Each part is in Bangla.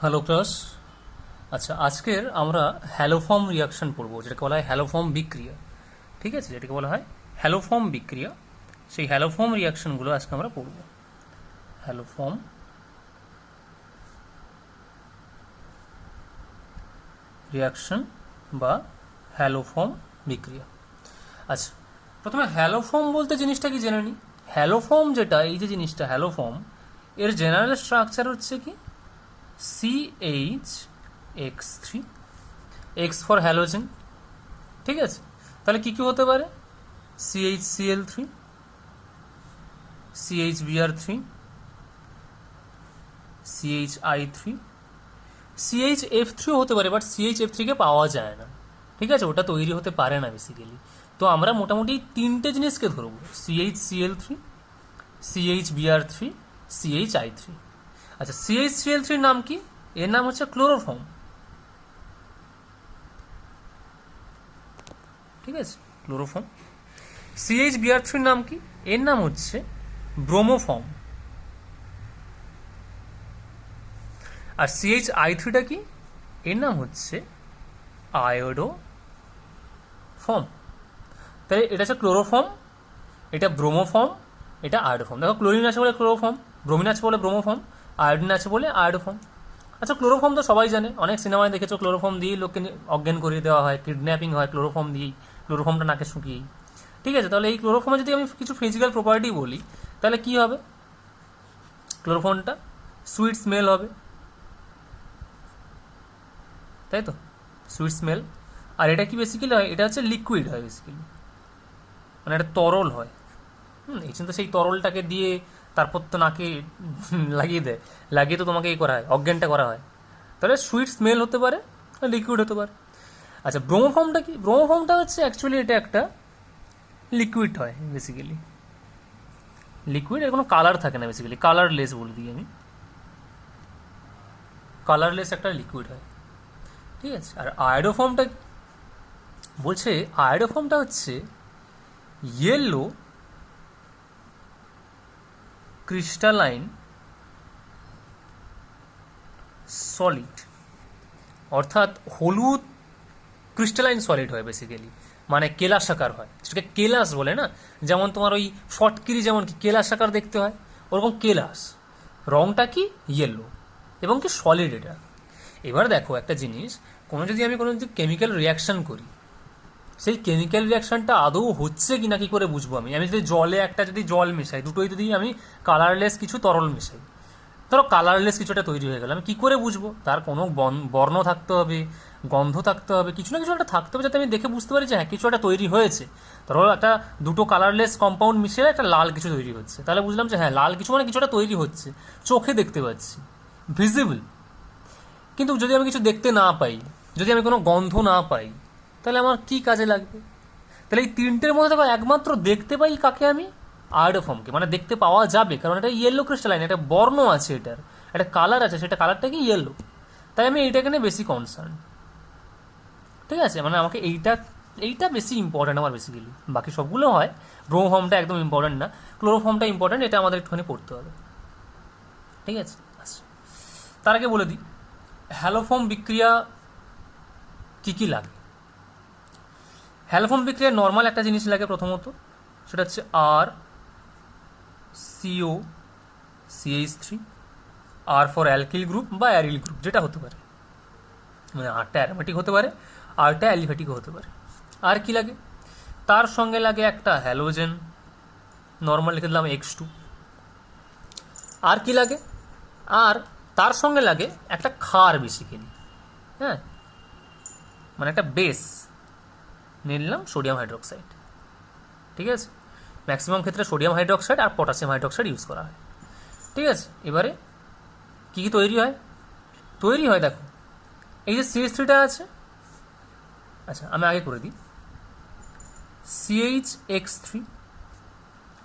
Hello class. আচ্ছা, আজকের আমরা হ্যালোফর্ম রিয়াকশন পড়বো, যেটাকে বলা হয় হ্যালোফর্ম বিক্রিয়া। ঠিক আছে, যেটাকে বলা হয় হ্যালোফর্ম বিক্রিয়া। সেই হ্যালোফর্ম রিয়াকশনগুলো আজকে আমরা পড়বো। হ্যালোফর্ম রিয়াকশন বা হ্যালোফর্ম বিক্রিয়া। আচ্ছা, প্রথমে হ্যালোফর্ম বলতে জিনিসটা কি জেনে নিই। হ্যালোফর্ম যেটা, এই যে জিনিসটা হ্যালোফর্ম, এর জেনারেল স্ট্রাকচার হচ্ছে কি CH(X3), এক্স ফর হ্যালোজেন। ঠিক আছে, তাহলে কি কি হতে পারে? CHCl3, CHBr3, CHI3, CHF3 হতে পারে, বাট CHF3 কে পাওয়া যায় না। ঠিক আছে, ওটা তৈরি হতে পারে না বেসিক্যালি। তো আমরা মোটামুটি তিনটে জিনিসকে ধরবো: CHCl3, CHBr3, CHI3। আচ্ছা, CHCl3 নাম কি? এর নাম হচ্ছে ক্লোরোফর্ম। ঠিক আছে, ক্লোরোফর্ম। CHBr3 নাম কি? এর নাম হচ্ছে ব্রোমোফর্ম। আর CHI3টা কি? এর নাম হচ্ছে আয়োডোফর্ম। তাহলে এটা হচ্ছে ক্লোরোফর্ম, এটা ব্রোমোফর্ম, এটা আয়োডোফর্ম। দেখো, ক্লোরিন আছে বলে ক্লোরোফর্ম, ব্রোমিন আছে বলে ব্রোমোফর্ম, আয়োডিন আছে বলে আয়োডোফর্ম। আচ্ছা, ক্লোরোফর্ম তো সবাই জানে, অনেক সিনেমায় দেখেছো ক্লোরোফর্ম দিয়েই লোককে অজ্ঞান করিয়ে দেওয়া হয়, কিডন্যাপিং হয় ক্লোরোফর্ম দিয়েই, ক্লোরোফর্মটা নাকে শুকিয়েই। ঠিক আছে, তাহলে এই ক্লোরোফর্মে যদি আমি কিছু ফিজিক্যাল প্রপার্টি বলি, তাহলে কি হবে? ক্লোরোফর্মটা সুইট স্মেল হবে, তাই তো, সুইট স্মেল। আর এটা কি বেসিক্যালি হয়? এটা হচ্ছে লিকুইড হয় বেসিক্যালি, মানে এটা তরল হয়। এই জন্য তো সেই তরলটাকে দিয়ে তারপর তো নাকে লাগিয়ে দেয়, লাগিয়ে তো তোমাকে এই করা হয়, অজ্ঞানটা করা হয়। তাহলে সুইট স্মেল হতে পারে, লিকুইড হতে পারে। আচ্ছা, ব্রোমোফর্মটা কি? ব্রোমোফর্মটা হচ্ছে অ্যাকচুয়ালি এটা একটা লিকুইড হয় বেসিক্যালি, লিকুইড। এর কোনো কালার থাকে না বেসিক্যালি, কালারলেস বলে দিই আমি, কালারলেস একটা লিকুইড হয়। ঠিক আছে, আর আয়োডোফর্মটা বলছে, আয়োডোফর্মটা হচ্ছে ইয়েলো ক্রিস্টালাইন সলিড, অর্থাৎ হলুদ ক্রিস্টালাইন সলিড হয় বেসিক্যালি, মানে কেলাসাকার হয়, সেটাকে কেলাস বলে না। যেমন তোমার ওই ফটকিরি যেমন কি কেলাসাকার দেখতে হয়, ওরকম কেলাস। রংটা কি? ইয়েলো, এবং কি সলিড এটা। এবার দেখো একটা জিনিস, কোনো যদি কেমিক্যাল রিয়াকশন করি, সেই কেমিক্যাল রিয়াকশনটা আদৌ হচ্ছে কি না কি করে বুঝবো? আমি যদি জলে যদি জল মেশাই, দুটোই যদি আমি কালারলেস কিছু তরল মেশাই, ধরো কালারলেস কিছু একটা তৈরি হয়ে গেল, আমি কি করে বুঝবো? তার কোনো বর্ণ থাকতে হবে, গন্ধ থাকতে হবে, কিছু না কিছু একটা থাকতে হবে, যাতে আমি দেখে বুঝতে পারি যে হ্যাঁ কিছু একটা তৈরি হয়েছে। ধরো একটা দুটো কালারলেস কম্পাউন্ড মিশিয়ে একটা লাল কিছু তৈরি হচ্ছে, তাহলে বুঝলাম যে হ্যাঁ লাল কিছু মানে কিছু একটা তৈরি হচ্ছে, চোখে দেখতে পাচ্ছি, ভিজিবল। কিন্তু যদি আমি কিছু দেখতে না পাই, যদি আমি কোনো গন্ধ না পাই, তাহলে আমার কি কাজে লাগবে? তাহলে এই তিনটের মধ্যে দেখো একমাত্র দেখতে পাই কাকে আমি? আয়োডোফর্মকে, মানে দেখতে পাওয়া যাবে, কারণ এটা ইয়েলো ক্রিস্টালাইন, একটা বর্ণ আছে, এটার একটা কালার আছে, সেটা কালারটা কি ইয়েলো। তাই আমি এইটাকে নিয়ে বেশি কনসার্ন। ঠিক আছে, মানে আমাকে এইটা এইটা বেশি ইম্পর্ট্যান্ট আমার বেসিক্যালি, বাকি সবগুলো হয়। ব্রোমোফর্মটা একদম ইম্পর্ট্যান্ট না, ক্লোরোফর্মটা ইম্পর্ট্যান্ট, এটা আমাদের একটুখানি পড়তে হবে। ঠিক আছে, আচ্ছা, তার আগে বলে দিই হ্যালোফর্ম বিক্রিয়া কি কি লাগে। হ্যালোফর্ম বিক্রিয়া নর্মাল একটা জিনিস লাগে প্রথমত, সেটা হচ্ছে RCOCH3, R for alkyl group বা অ্যারিল গ্রুপ, যেটা হতে পারে, মানে আরটা অ্যারোমেটিক হতে পারে, আরটা অ্যালিফ্যাটিকও হতে পারে। আর কি লাগে? তার সঙ্গে লাগে একটা হ্যালোজেন, নর্মাল লিখে দিলাম X2। আর কি লাগে? আর তার সঙ্গে লাগে একটা ক্ষার বেসিক্যালি, হ্যাঁ, মানে একটা বেস নিয়ে নিলাম, সোডিয়াম হাইড্রোক্সাইড। ঠিক আছে, ম্যাক্সিমাম ক্ষেত্রে সোডিয়াম হাইড্রোক্সাইড আর পটাশিয়াম হাইড্রোক্সাইড ইউজ করা হয়। ঠিক আছে, এবারে কী কী তৈরি হয়? তৈরি হয় দেখো, এই যে CH3টা আছে, আচ্ছা আমি আগে করে দিই, CHX3,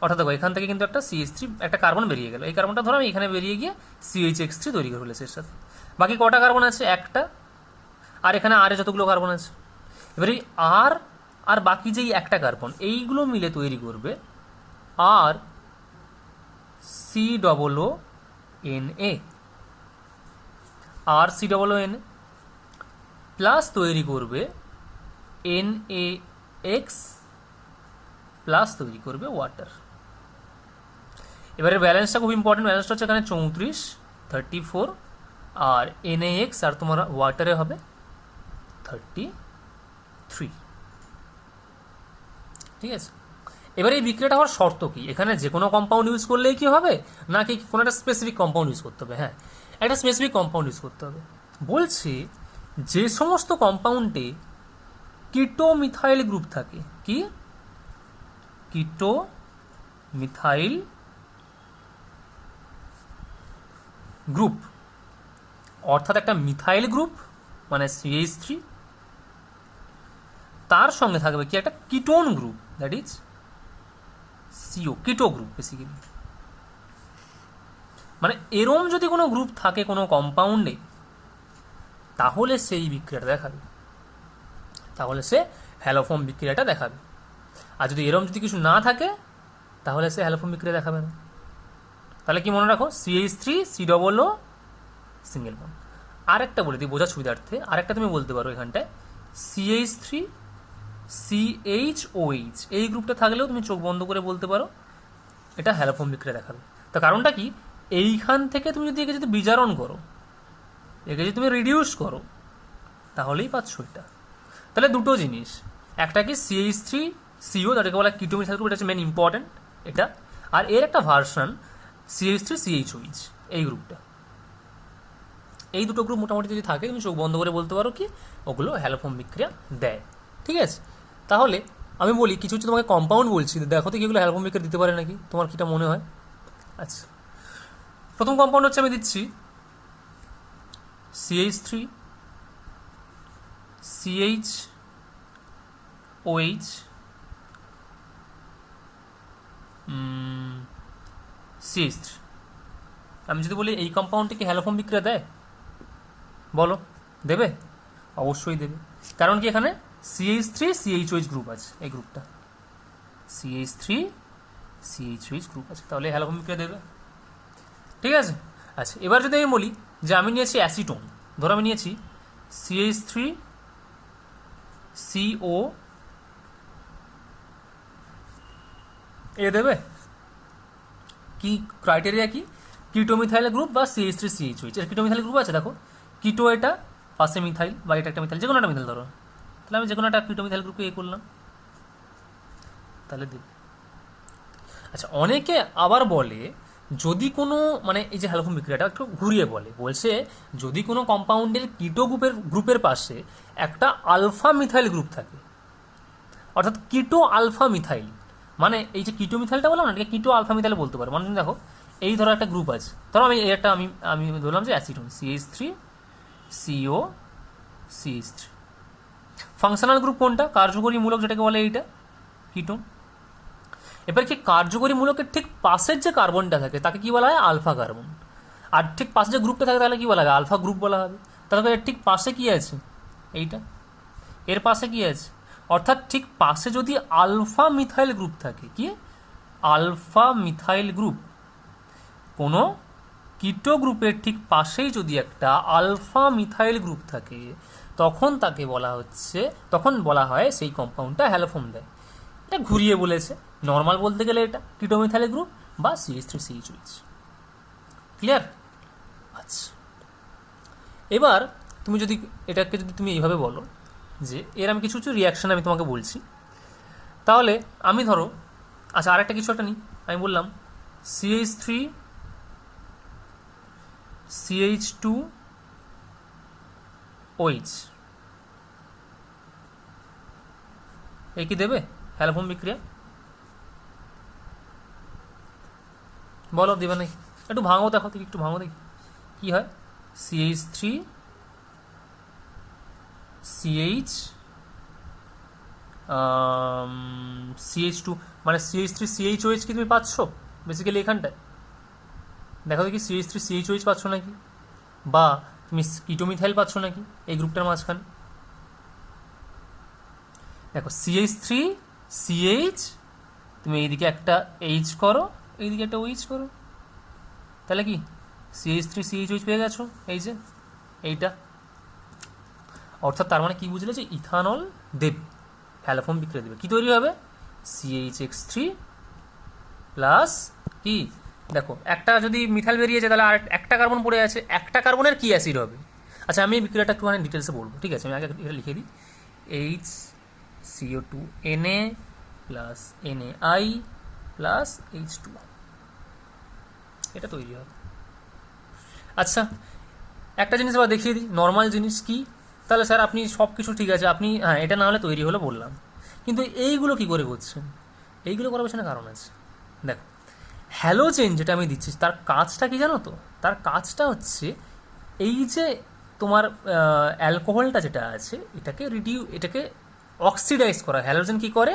অর্থাৎ দেখো এখান থেকে কিন্তু একটা CH3, একটা কার্বন বেরিয়ে গেল, এই কার্বনটা ধরো আমি এখানে বেরিয়ে গিয়ে CHX3 তৈরি করে ফেলেছে এর সাথে। বাকি কটা কার্বন আছে? একটা। আর এখানে আর যতগুলো কার্বন আছে, এবারে আর আর বাকি যেই একটা কার্বন, এইগুলো মিলে তৈরি করবে আর COONA। RCOON প্লাস তৈরি করবে NaX প্লাস তৈরি করবে ওয়াটার। এবারে ব্যালেন্সটা খুব ইম্পর্টেন্ট, ব্যালেন্সটা হচ্ছে এখানে 34 34 আর NaX আর তোমার ওয়াটারে হবে 33। ঠিক আছে, এবারে এই বিক্রিয়াটা হওয়ার শর্ত কি? এখানে যে কোনো কম্পাউন্ড ইউজ করলেই কি হবে, নাকি কোনো একটা স্পেসিফিক কম্পাউন্ড ইউজ করতে হবে? হ্যাঁ, একটা স্পেসিফিক কম্পাউন্ড ইউজ করতে হবে। বলছি যে সমস্ত কম্পাউন্ডে কিটো মিথাইল গ্রুপ থাকে, কি কিটো মিথাইল গ্রুপ, অর্থাৎ একটা মিথাইল গ্রুপ মানে CH3, তার সঙ্গে থাকবে কি একটা ketone group, that is CO, কিটো গ্রুপ বেসিক্যালি। মানে এরম যদি কোনো গ্রুপ থাকে কোনো কম্পাউন্ডে, তাহলে সেই বিক্রিয়াটা দেখাবে, তাহলে সে হ্যালোফর্ম বিক্রিয়াটা দেখাবে। আর যদি এরম যদি কিছু না থাকে, তাহলে সে হ্যালোফর্ম বিক্রিয়া দেখাবে না। তাহলে কি মনে রাখো, CH3 COO সিঙ্গেল বন্ড। আরেকটা বলে দিই বোঝার সুবিধার্থে, আরেকটা তুমি বলতে পারো এখানটায় CH3 CHOH, এই গ্রুপটা থাকলেও তুমি চোখ বন্ধ করে বলতে পারো এটা হ্যালোফর্ম বিক্রিয়া দেখাবে। তো কারণটা কি, এইখান থেকে তুমি যদি একে যদি বিজারণ করো, একে যদি তুমি রিডিউস করো, তাহলেই পাচ্ছ এটা। তাহলে দুটো জিনিস, একটা কি CH3 CO, যাটাকে বলা কিটো মিথাইল গ্রুপ, এটা হচ্ছে মেন ইম্পর্টেন্ট এটা, আর এর একটা ভার্সন CH3 CHOH, এই গ্রুপটা। এই দুটো গ্রুপ মোটামুটি যদি থাকে, তুমি চোখ বন্ধ করে বলতে পারো কি ওগুলো হ্যালোফর্ম বিক্রিয়া দেয়। ঠিক আছে, তাহলে আমি বলি কিছু কিছু তোমাকে কম্পাউন্ড বলছি, দেখো তো কি এগুলো হ্যালোফর্ম বিক্রিয়া দিতে পারে নাকি, তোমার কিটা মনে হয়? আচ্ছা, প্রথম কম্পাউন্ড হচ্ছে আমি দিচ্ছি CH3 CHOH CH3। আমি যদি বলি এই কম্পাউন্ডটি কি হ্যালোফর্ম বিক্রিয়া দেয়, বলো দেবে? অবশ্যই দেবে, কারণ কি এখানে CH3 CHOH গ্রুপ আছে, এই গ্রুপটা CH3 CHOH গ্রুপ আছে, তাহলে হ্যালোফর্ম বিক্রিয়া দেবে। ঠিক আছে, আচ্ছা এবার যদি আমি বলি যে আমি নিয়েছি অ্যাসিটোন, ধরো আমি নিয়েছি CH3 CO, এ দেবে কি? ক্রাইটেরিয়া কি, কিটো মিথাইল গ্রুপ বা CH3 CHOH, এর কিটো মিথাইল গ্রুপ আছে, দেখো কিটো এটা পাশে মিথাইল বা এটা একটা মিথাইল, যে কোনো একটা মিথাইল ধরো, তাহলে আমি যে কোনো একটা কিটো মিথাইল গ্রুপকে এ করলাম, তাহলে দেবে। আচ্ছা, অনেকে আবার বলে যদি কোনো মানে এই যে হ্যালোফর্ম বিক্রিয়াটা একটু ঘুরিয়ে বলে, বলছে যদি কোনো কম্পাউন্ডের কিটো গ্রুপের পাশে একটা আলফা মিথাইল গ্রুপ থাকে, অর্থাৎ কিটো আলফা মিথাইল, মানে এই যে কিটো মিথাইলটা বললাম না, এটাকে কিটো আলফা মিথাইল বলতে পারো। মানে দেখো এই ধরো একটা গ্রুপ আছে, ধরো আমি এটা আমি ধরলাম যে acetone CH3 CO CH3, functional group কোনটা, কার্যকরী মূলক যেটাকে বলে এইটা কিটোন। এবার কি কার্যকরী মূলকের ঠিক পাশের যে কার্বনটা থাকে তাকে কি বলা হয়, আলফা কার্বন। আর ঠিক পাশে যে গ্রুপটা থাকে তাহলে কি বলা হবে, আলফা গ্রুপ বলা হবে। তাহলে এর ঠিক পাশে কি আছে, এইটা, এর পাশে কি আছে, অর্থাৎ ঠিক পাশে যদি আলফা মিথাইল গ্রুপ থাকে, কি আলফা মিথাইল গ্রুপ, কোনো কিটো গ্রুপের ঠিক পাশেই যদি একটা আলফা মিথাইল গ্রুপ থাকে, তখন তাকে বলা হচ্ছে, তখন বলা হয় সেই কম্পাউন্ডটা হ্যালোফর্ম দেয়। এটা ঘুরিয়ে বলেছে, নর্মাল বলতে গেলে এটা কিটো মিথাইল গ্রুপ বা CH3 CHOH। ক্লিয়ার? আচ্ছা, এবার তুমি যদি এটাকে যদি তুমি এইভাবে বলো যে এর আমি কিছু কিছু রিয়াকশান আমি তোমাকে বলছি, তাহলে আমি ধরো, আচ্ছা আরেকটা কিছু একটা নিই, আমি বললাম CH3 CH2OH, এই কি দেবে হ্যালোফর্ম বিক্রিয়া, বলো দেবে নাকি? একটু ভাঙো দেখো, একটু ভাঙো দেখি কি হয়। CH3 CH2 মানে CH3 CHOH কি তুমি পাচ্ছ বেসিক্যালি এখানটায়, দেখো দেখি CH3 CHOH পাচ্ছ নাকি, বা তুমি কিটো মিথাইল পাচ্ছ নাকি এই গ্রুপটার মাঝখানে। দেখো CH3 CH, তুমি এইদিকে একটা H করো, এইদিকে একটা OH করো, তাহলে কি CH3 CHOH পেয়ে গেছো, এই যে এইটা। অর্থাৎ তার মানে কি বুঝলে, যে ইথানল দেবে, হ্যালোফর্ম বিক্রিয়া দেবে, কি তৈরি হবে, CH3 প্লাস কি, দেখো একটা যদি মিথাইল বেরিয়েছে তাহলে আর একটা কার্বন পড়ে আছে, একটা কার্বনের কি অ্যাসিড হবে। আচ্ছা আমি এই বিক্রিয়াটা একটু ডিটেলসে বলবো, ঠিক আছে, আমি আগে এটা লিখে দিই, HCO2Na plus NaI plus H2, এটা তৈরি হবে। আচ্ছা একটা জিনিস আবার দেখিয়ে দিই, নর্মাল জিনিস কি, তাহলে স্যার আপনি সব কিছু ঠিক আছে, আপনি হ্যাঁ এটা না হলে তৈরি হলো বললাম, কিন্তু এইগুলো কি করে করছেন, এইগুলো করার পেছনে কারণ আছে। দেখো হ্যালোজেন যেটা আমি দিচ্ছি তার কাজটা কি জানো তো, তার কাজটা হচ্ছে এই যে তোমার অ্যালকোহলটা যেটা আছে এটাকে অক্সিডাইজ করা। হ্যালোজেন কি করে,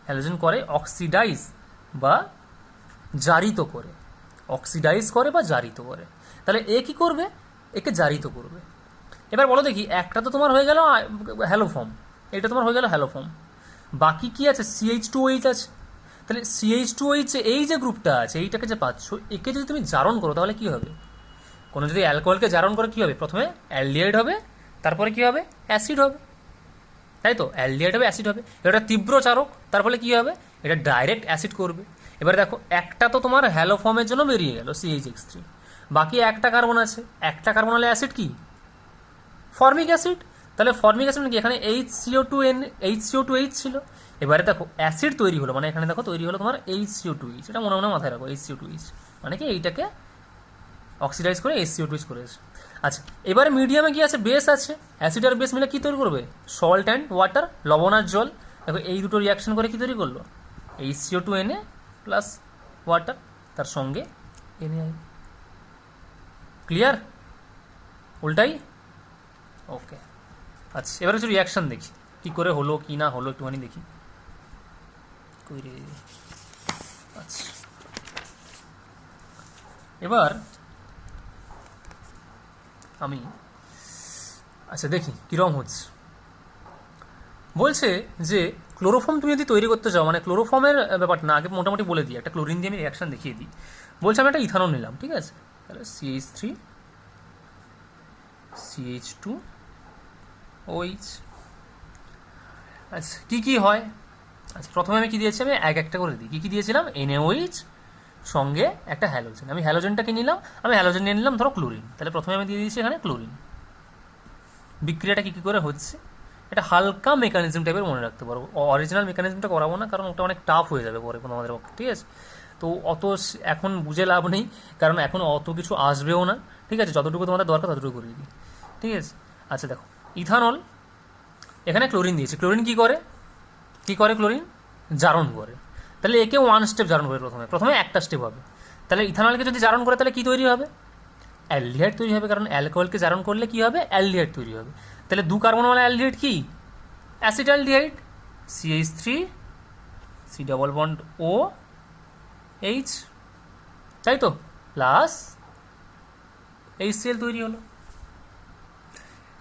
হ্যালোজেন করে অক্সিডাইজ বা জারিত করে, অক্সিডাইজ করে বা জারিত করে। তাহলে এ কি করবে, একে জারিত করবে। এবার বলো দেখি, একটা তো তোমার হয়ে গেল হ্যালোফর্ম, এটা তোমার হয়ে গেল হ্যালোফর্ম, বাকি কি আছে, CH2OH আছে। তাহলে CH2OH এই যে গ্রুপটা আছে, এইটাকে যে পাচ্ছ, একে যদি তুমি জারণ করো তাহলে কি হবে, কোনো যদি অ্যালকোহলকে জারণ করে কি হবে, প্রথমে অ্যালডিহাইড হবে, তারপরে কি হবে, অ্যাসিড হবে, তাই তো, অ্যালডিহাইড হবে, অ্যাসিড হবে। এটা তীব্র চারক, তার ফলে কি হবে, এটা ডাইরেক্ট অ্যাসিড করবে। এবার দেখো একটা তো তোমার হ্যালোফর্মের জন্য বেরিয়ে গেল CH3, বাকি একটা কার্বন আছে, একটা কার্বন হলে অ্যাসিড কি, ফর্মিক অ্যাসিড। তাহলে ফর্মিক অ্যাসিড কি, এখানে HCO2H ছিল, এবারে দেখো অ্যাসিড তৈরি হলো, মানে এখানে দেখো তৈরি হলো তোমার HCO2H, এটা মনে মনে মাথায় রাখো, HCO2H মানে কি এইটাকে অক্সিডাইজ করে HCO2H করেছে। আচ্ছা এবারে মিডিয়ামে কি আছে, বেস আছে, অ্যাসিড আর বেস মিলে কি তৈরি করবে, সল্ট অ্যান্ড ওয়াটার, লবণ আর জল। দেখো এই দুটো রিয়াকশন করে কি তৈরি করলো, HCO2Na প্লাস ওয়াটার, তার সঙ্গে NaI। ক্লিয়ার, উল্টাই, ওকে। আচ্ছা এবার কিছু রিয়াকশন দেখি কি করে হলো কি না হলো, একটুখানি দেখি। আচ্ছা এবার আমি আচ্ছা দেখি কীরকম হচ্ছে। বলছে যে ক্লোরোফর্ম তুমি যদি তৈরি করতে চাও, মানে ক্লোরোফর্মের ব্যাপারটা না, আগে মোটামুটি বলে দিই, একটা ক্লোরিন দিয়ে আমি রিয়াকশন দেখিয়ে দিই। বলছে আমি একটা ইথানল নিলাম, ঠিক আছে, তাহলে CH3 CH2OH। আচ্ছা কী কী হয়, আচ্ছা প্রথমে আমি কী দিয়েছি, আমি এক একটা করে দিই, কী কী দিয়েছিলাম, NaOH সঙ্গে একটা হ্যালোজেন, আমি হ্যালোজেনটাকে নিলাম, আমি হ্যালোজেন নিয়ে নিলাম ধরো ক্লোরিন, তাহলে প্রথমে আমি দিয়ে দিয়েছি এখানে ক্লোরিন। বিক্রিয়াটা কী কী করে হচ্ছে, এটা হালকা মেকানিজম টাইপের মনে রাখতে পারবো, অরিজিনাল মেকানিজমটা করাবো না, কারণ ওটা অনেক টাফ হয়ে যাবে পরে আমাদের পক্ষে, ঠিক আছে। তো অত এখন বুঝে লাভ নেই, কারণ এখন অত কিছু আসবেও না, ঠিক আছে, যতটুকু তোমাদের দরকার ততটুকু করিয়ে দিই, ঠিক আছে। আচ্ছা দেখো ইথানল, এখানে ক্লোরিন দিয়েছি, ক্লোরিন কী করে, ক্লোরিন জারণ করে, তাহলে একে ওয়ান স্টেপ জারণ করে, প্রথমে একটা স্টেপ হবে। তাহলে ইথানলকে যদি জারণ করে তাহলে কী তৈরি হবে, অ্যালডিহাইড তৈরি হবে, কারণ অ্যালকোহলকে জারণ করলে কী হবে, অ্যালডিহাইড তৈরি হবে। তাহলে দু কার্বনওয়ালা অ্যালডিহাইড কি, অ্যাসিটালডিহাইড, CH3 C=OH, তাই তো, প্লাস HCl তৈরি হলো।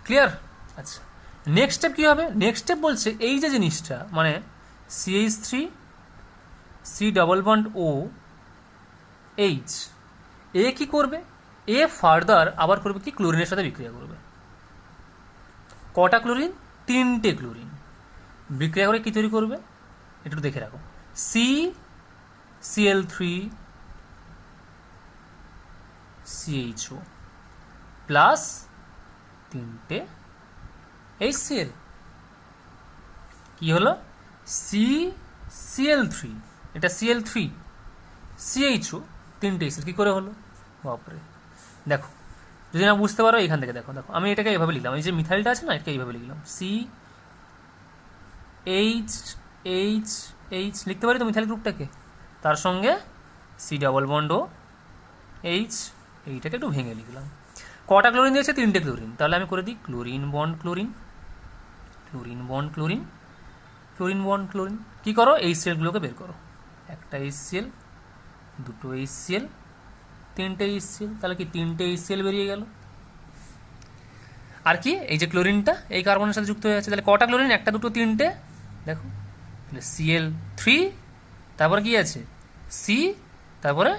ক্লিয়ার। আচ্ছা নেক্সট স্টেপ কী হবে, নেক্সট স্টেপ বলছে এই যে জিনিসটা, মানে CH3 C=OH, এ কি করবে, এ ফার্দার আবার করবে কি, ক্লোরিনের সাথে বিক্রিয়া করবে। কটা ক্লোরিন, তিনটে ক্লোরিন বিক্রিয়া করে কি তৈরি করবে, একটু দেখে রাখো, CCl3 CHO প্লাস তিনটে HCl, কি হলো, CCl3, এটা Cl3 CHO, তিনটে HCl, কি করে হলো, বাপরে। দেখো যদি না বুঝতে পারো এখান থেকে দেখো, আমি এটাকে এইভাবে লিখলাম, এই যে মিথাইলটা আছে না, এটাকে এইভাবে লিখলাম, CH লিখতে পারি তো মিথাইল গ্রুপটাকে, তার সঙ্গে C=OH, এইটাকে একটু ভেঙে লিখলাম। কটা ক্লোরিন দিয়েছে, তিনটে ক্লোরিন, তাহলে আমি করে দিই chlorine bond chlorine, chlorine bond chlorine, chlorine bond chlorine, কী করো, HClগুলোকে বের করো, একটা HCl, দুটো HCl, তিনটে HCl, তাহলে কি তিনটে HCl বেরিয়ে গেল। আর কি, এই যে ক্লোরিনটা এই কার্বনের সাথে যুক্ত হয়ে আছে, তাহলে কটা ক্লোরিন, একটা দুটো তিনটে, দেখো তাহলে Cl3, তারপরে কি আছে C, তারপরে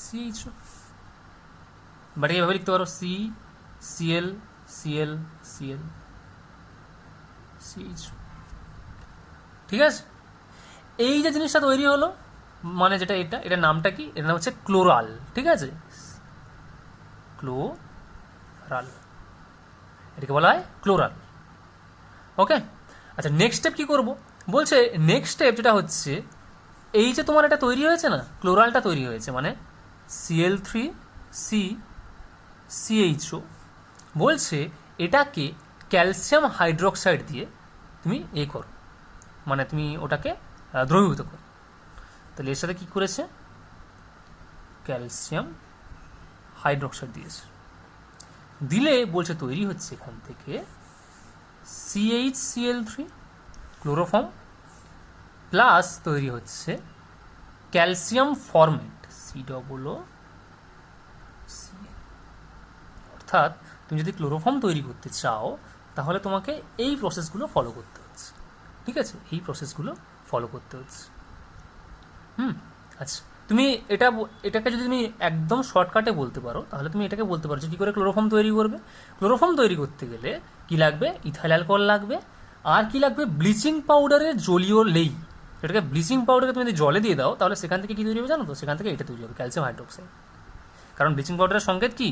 CHO, বাট এইভাবে লিখতে পারো C CL CL CL CH. ঠিক আছে, এই যে জিনিসটা তৈরি হলো, মানে যেটা এটার নামটা কি, এটার নাম হচ্ছে ক্লোরাল। ঠিক আছে, ক্লোরাল, এটাকে বলা হয় ক্লোরাল। ওকে, আচ্ছা নেক্সট স্টেপ কি করব, বলছে নেক্সট স্টেপ যেটা হচ্ছে, এই যে তোমার এটা তৈরি হয়েছে না, ক্লোরালটা তৈরি হয়েছে, মানে Cl3C CHO, বলছে এটাকে ক্যালসিয়াম হাইড্রোক্সাইড দিয়ে তুমি করো, মানে তুমি ওটাকে দ্রবীভূত করো। তাহলে এর সাথে কি করেছে, ক্যালসিয়াম হাইড্রোক্সাইড দিয়েছে, দিলে বলছে তৈরি হচ্ছে এখান থেকে CHCl3 ক্লোরোফর্ম, প্লাস তৈরি হচ্ছে ক্যালসিয়াম ফরমেট COO। অর্থাৎ তুমি যদি ক্লোরোফর্ম তৈরি করতে চাও তাহলে তোমাকে এই প্রসেসগুলো ফলো করতে হচ্ছে। ঠিক আছে, এই প্রসেসগুলো ফলো করতে হচ্ছে। আচ্ছা, তুমি এটাকে যদি তুমি একদম শর্টকাটে বলতে পারো তাহলে তুমি এটাকে বলতে পারো যে কী করে ক্লোরোফর্ম তৈরি করবে। ক্লোরোফর্ম তৈরি করতে গেলে কি লাগবে, ইথাইল অ্যালকোহল লাগবে, আর কি লাগবে, ব্লিচিং পাউডারের জলীয় লেই। এটাকে ব্লিচিং পাউডারকে তুমি যদি জলে দিয়ে দাও তাহলে সেখান থেকে কি তৈরি হবে জানো তো, সেখান থেকে এটা তৈরি হবে ক্যালসিয়াম হাইড্রোক্সাইড। কারণ ব্লিচিং পাউডারের সংকেত কি,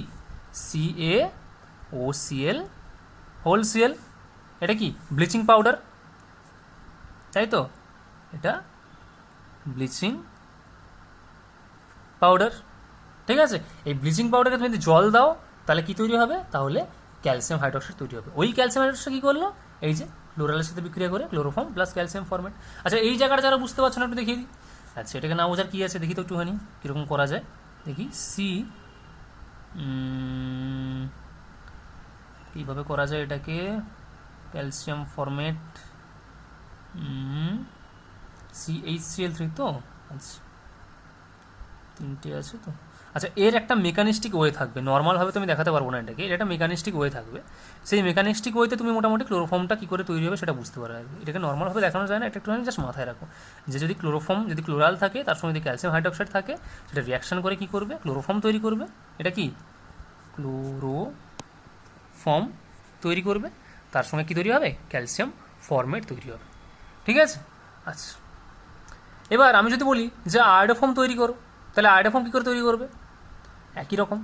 CaOCl হোল Cl, এটা কি ব্লিচিং পাউডার, তাই তো, এটা ব্লিচিং পাউডার। ঠিক আছে, এই ব্লিচিং পাউডারকে তুমি যদি জল দাও তাহলে কি তৈরি হবে, তাহলে ক্যালসিয়াম হাইড্রোক্সাইড তৈরি হবে। ওই ক্যালসিয়াম হাইড্রোক্সাইড কী করলো, এই যে ক্লোরালের সাথে বিক্রিয়া করে ক্লোরোফর্ম প্লাস ক্যালসিয়াম ফরমেট। আচ্ছা, এই জায়গাটা যারা বুঝতে পারছো না একটু দেখিয়ে দিই। আচ্ছা, এটাকে না বোঝার কী আছে দেখি তো একটুখানি কীরকম করা যায়, দেখি কীভাবে করা যায় এটাকে, ক্যালসিয়াম ফরমেট CHCl3 তো, আচ্ছা তিনটে আছে তো। আচ্ছা, এর একটা মেকানিস্টিক ওয়ে থাকবে, নর্মালভাবে তুমি দেখাতে পারবো না এটাকে, এর একটা মেকানিস্টিক ওয়ে থাকবে। সেই মেকানিস্টিক ওয়েতে তুমি মোটামুটি ক্লোরোফর্মটা কী করে তৈরি হবে সেটা বুঝতে পারবে। এটাকে নর্মালভাবে দেখানো যায় না, এটা একটুখানি জাস্ট মাথায় রাখো যে যদি ক্লোরোফর্ম, যদি ক্লোরাল থাকে তার সঙ্গে যদি ক্যালসিয়াম হাইড্রোক্সাইড থাকে, সেটা রিয়াকশন করে কী করবে, ক্লোরোফর্ম তৈরি করবে। এটা কি ক্লোরোফর্ম তৈরি করবে, তার সঙ্গে কী তৈরি হবে, ক্যালসিয়াম ফরমেট তৈরি হবে। ঠিক আছে, আচ্ছা এবার আমি যদি বলি যে আয়োডোফর্ম তৈরি করো, তাহলে আয়োডোফর্ম কী করে তৈরি করবে, একই রকম,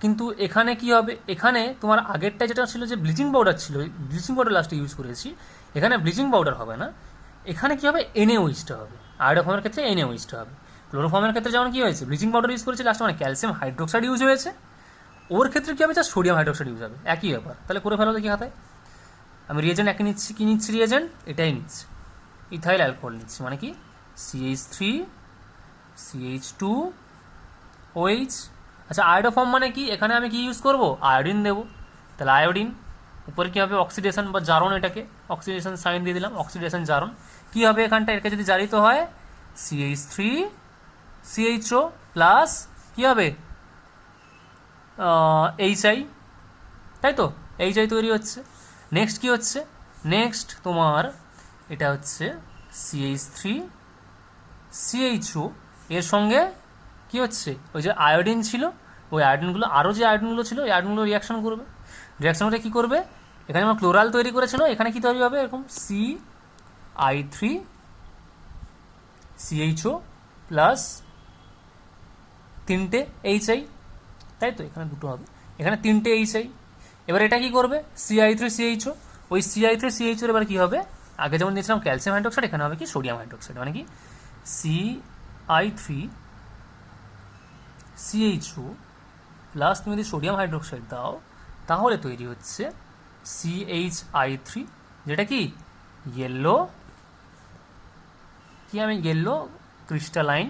কিন্তু এখানে কি হবে, এখানে তোমার আগেরটা যেটা ছিল যে ব্লিচিং পাউডার ছিল, ব্লিচিং পাউডার লাস্টে ইউজ করেছি, এখানে ব্লিচিং পাউডার হবে না, এখানে কি হবে, NaOH হবে। আয়োডোফর্মের ক্ষেত্রে NaOH হবে। ক্লোরোফর্মের ক্ষেত্রে যেমন কী হয়েছে, ব্লিচিং পাউডার ইউজ করেছে, লাস্টে মানে ক্যালসিয়াম হাইড্রোক্সাইড ইউজ হয়েছে, ওর ক্ষেত্রে কী হবে, যা সোডিয়াম হাইড্রোক্সাইড ইউজ হবে, একই ব্যাপার। তাহলে করে ফেলো দেখি হাতায়, আমি রিয়েজেন্ট একই নিচ্ছি, কী নিচ্ছি রিয়েজেন্ট, এটাই নিচ্ছি, ইথাইল অ্যালকোহল নিচ্ছি, মানে কি CH3 CH2OH। আচ্ছা, আয়োডোফর্ম মানে কি, এখানে আমি কি ইউজ করব, আয়োডিন দেবো, তাহলে আয়োডিন, উপরে কী হবে, অক্সিডেশন বা জারণ, এটাকে অক্সিডেশন সাইন দিয়ে দিলাম, অক্সিডেশন জারণ। কী হবে এখানটা, এটাকে যদি জারিত হয় CH3 CHO প্লাস কী হবে HI, তাই তো, HI তৈরি হচ্ছে। নেক্সট কি হচ্ছে, নেক্সট তোমার এটা হচ্ছে CH3 CHO, এর সঙ্গে কি হচ্ছে, ওই যে আয়োডিন ছিল, ওই আয়োডিনগুলো, আরও যে আয়োডিনগুলো ছিল ওই আয়োডিনগুলো রিয়াকশন করবে, রিয়াকশন করে কী করবে, এখানে আমরা ক্লোরাল তৈরি করেছিল, এখানে কী তৈরি হবে, এরকম CI3 CHO প্লাস তিনটে HI, তাই তো, এখানে দুটো হবে, এখানে তিনটে HI। এবার এটা কী করবে, CI3 CHO, ওই CI3 CHO এবার কী হবে, আগে যেমন দিয়েছিলাম ক্যালসিয়াম হাইড্রোক্সাইড, এখানে হবে কি সোডিয়াম হাইড্রোক্সাইড, মানে কি CI3 CHO প্লাস তুমি যদি সোডিয়াম হাইড্রোক্সাইড দাও তাহলে তৈরি হচ্ছে CHI3, যেটা কি ইয়েলো, কি আমি ইয়েলো ক্রিস্টালাইন,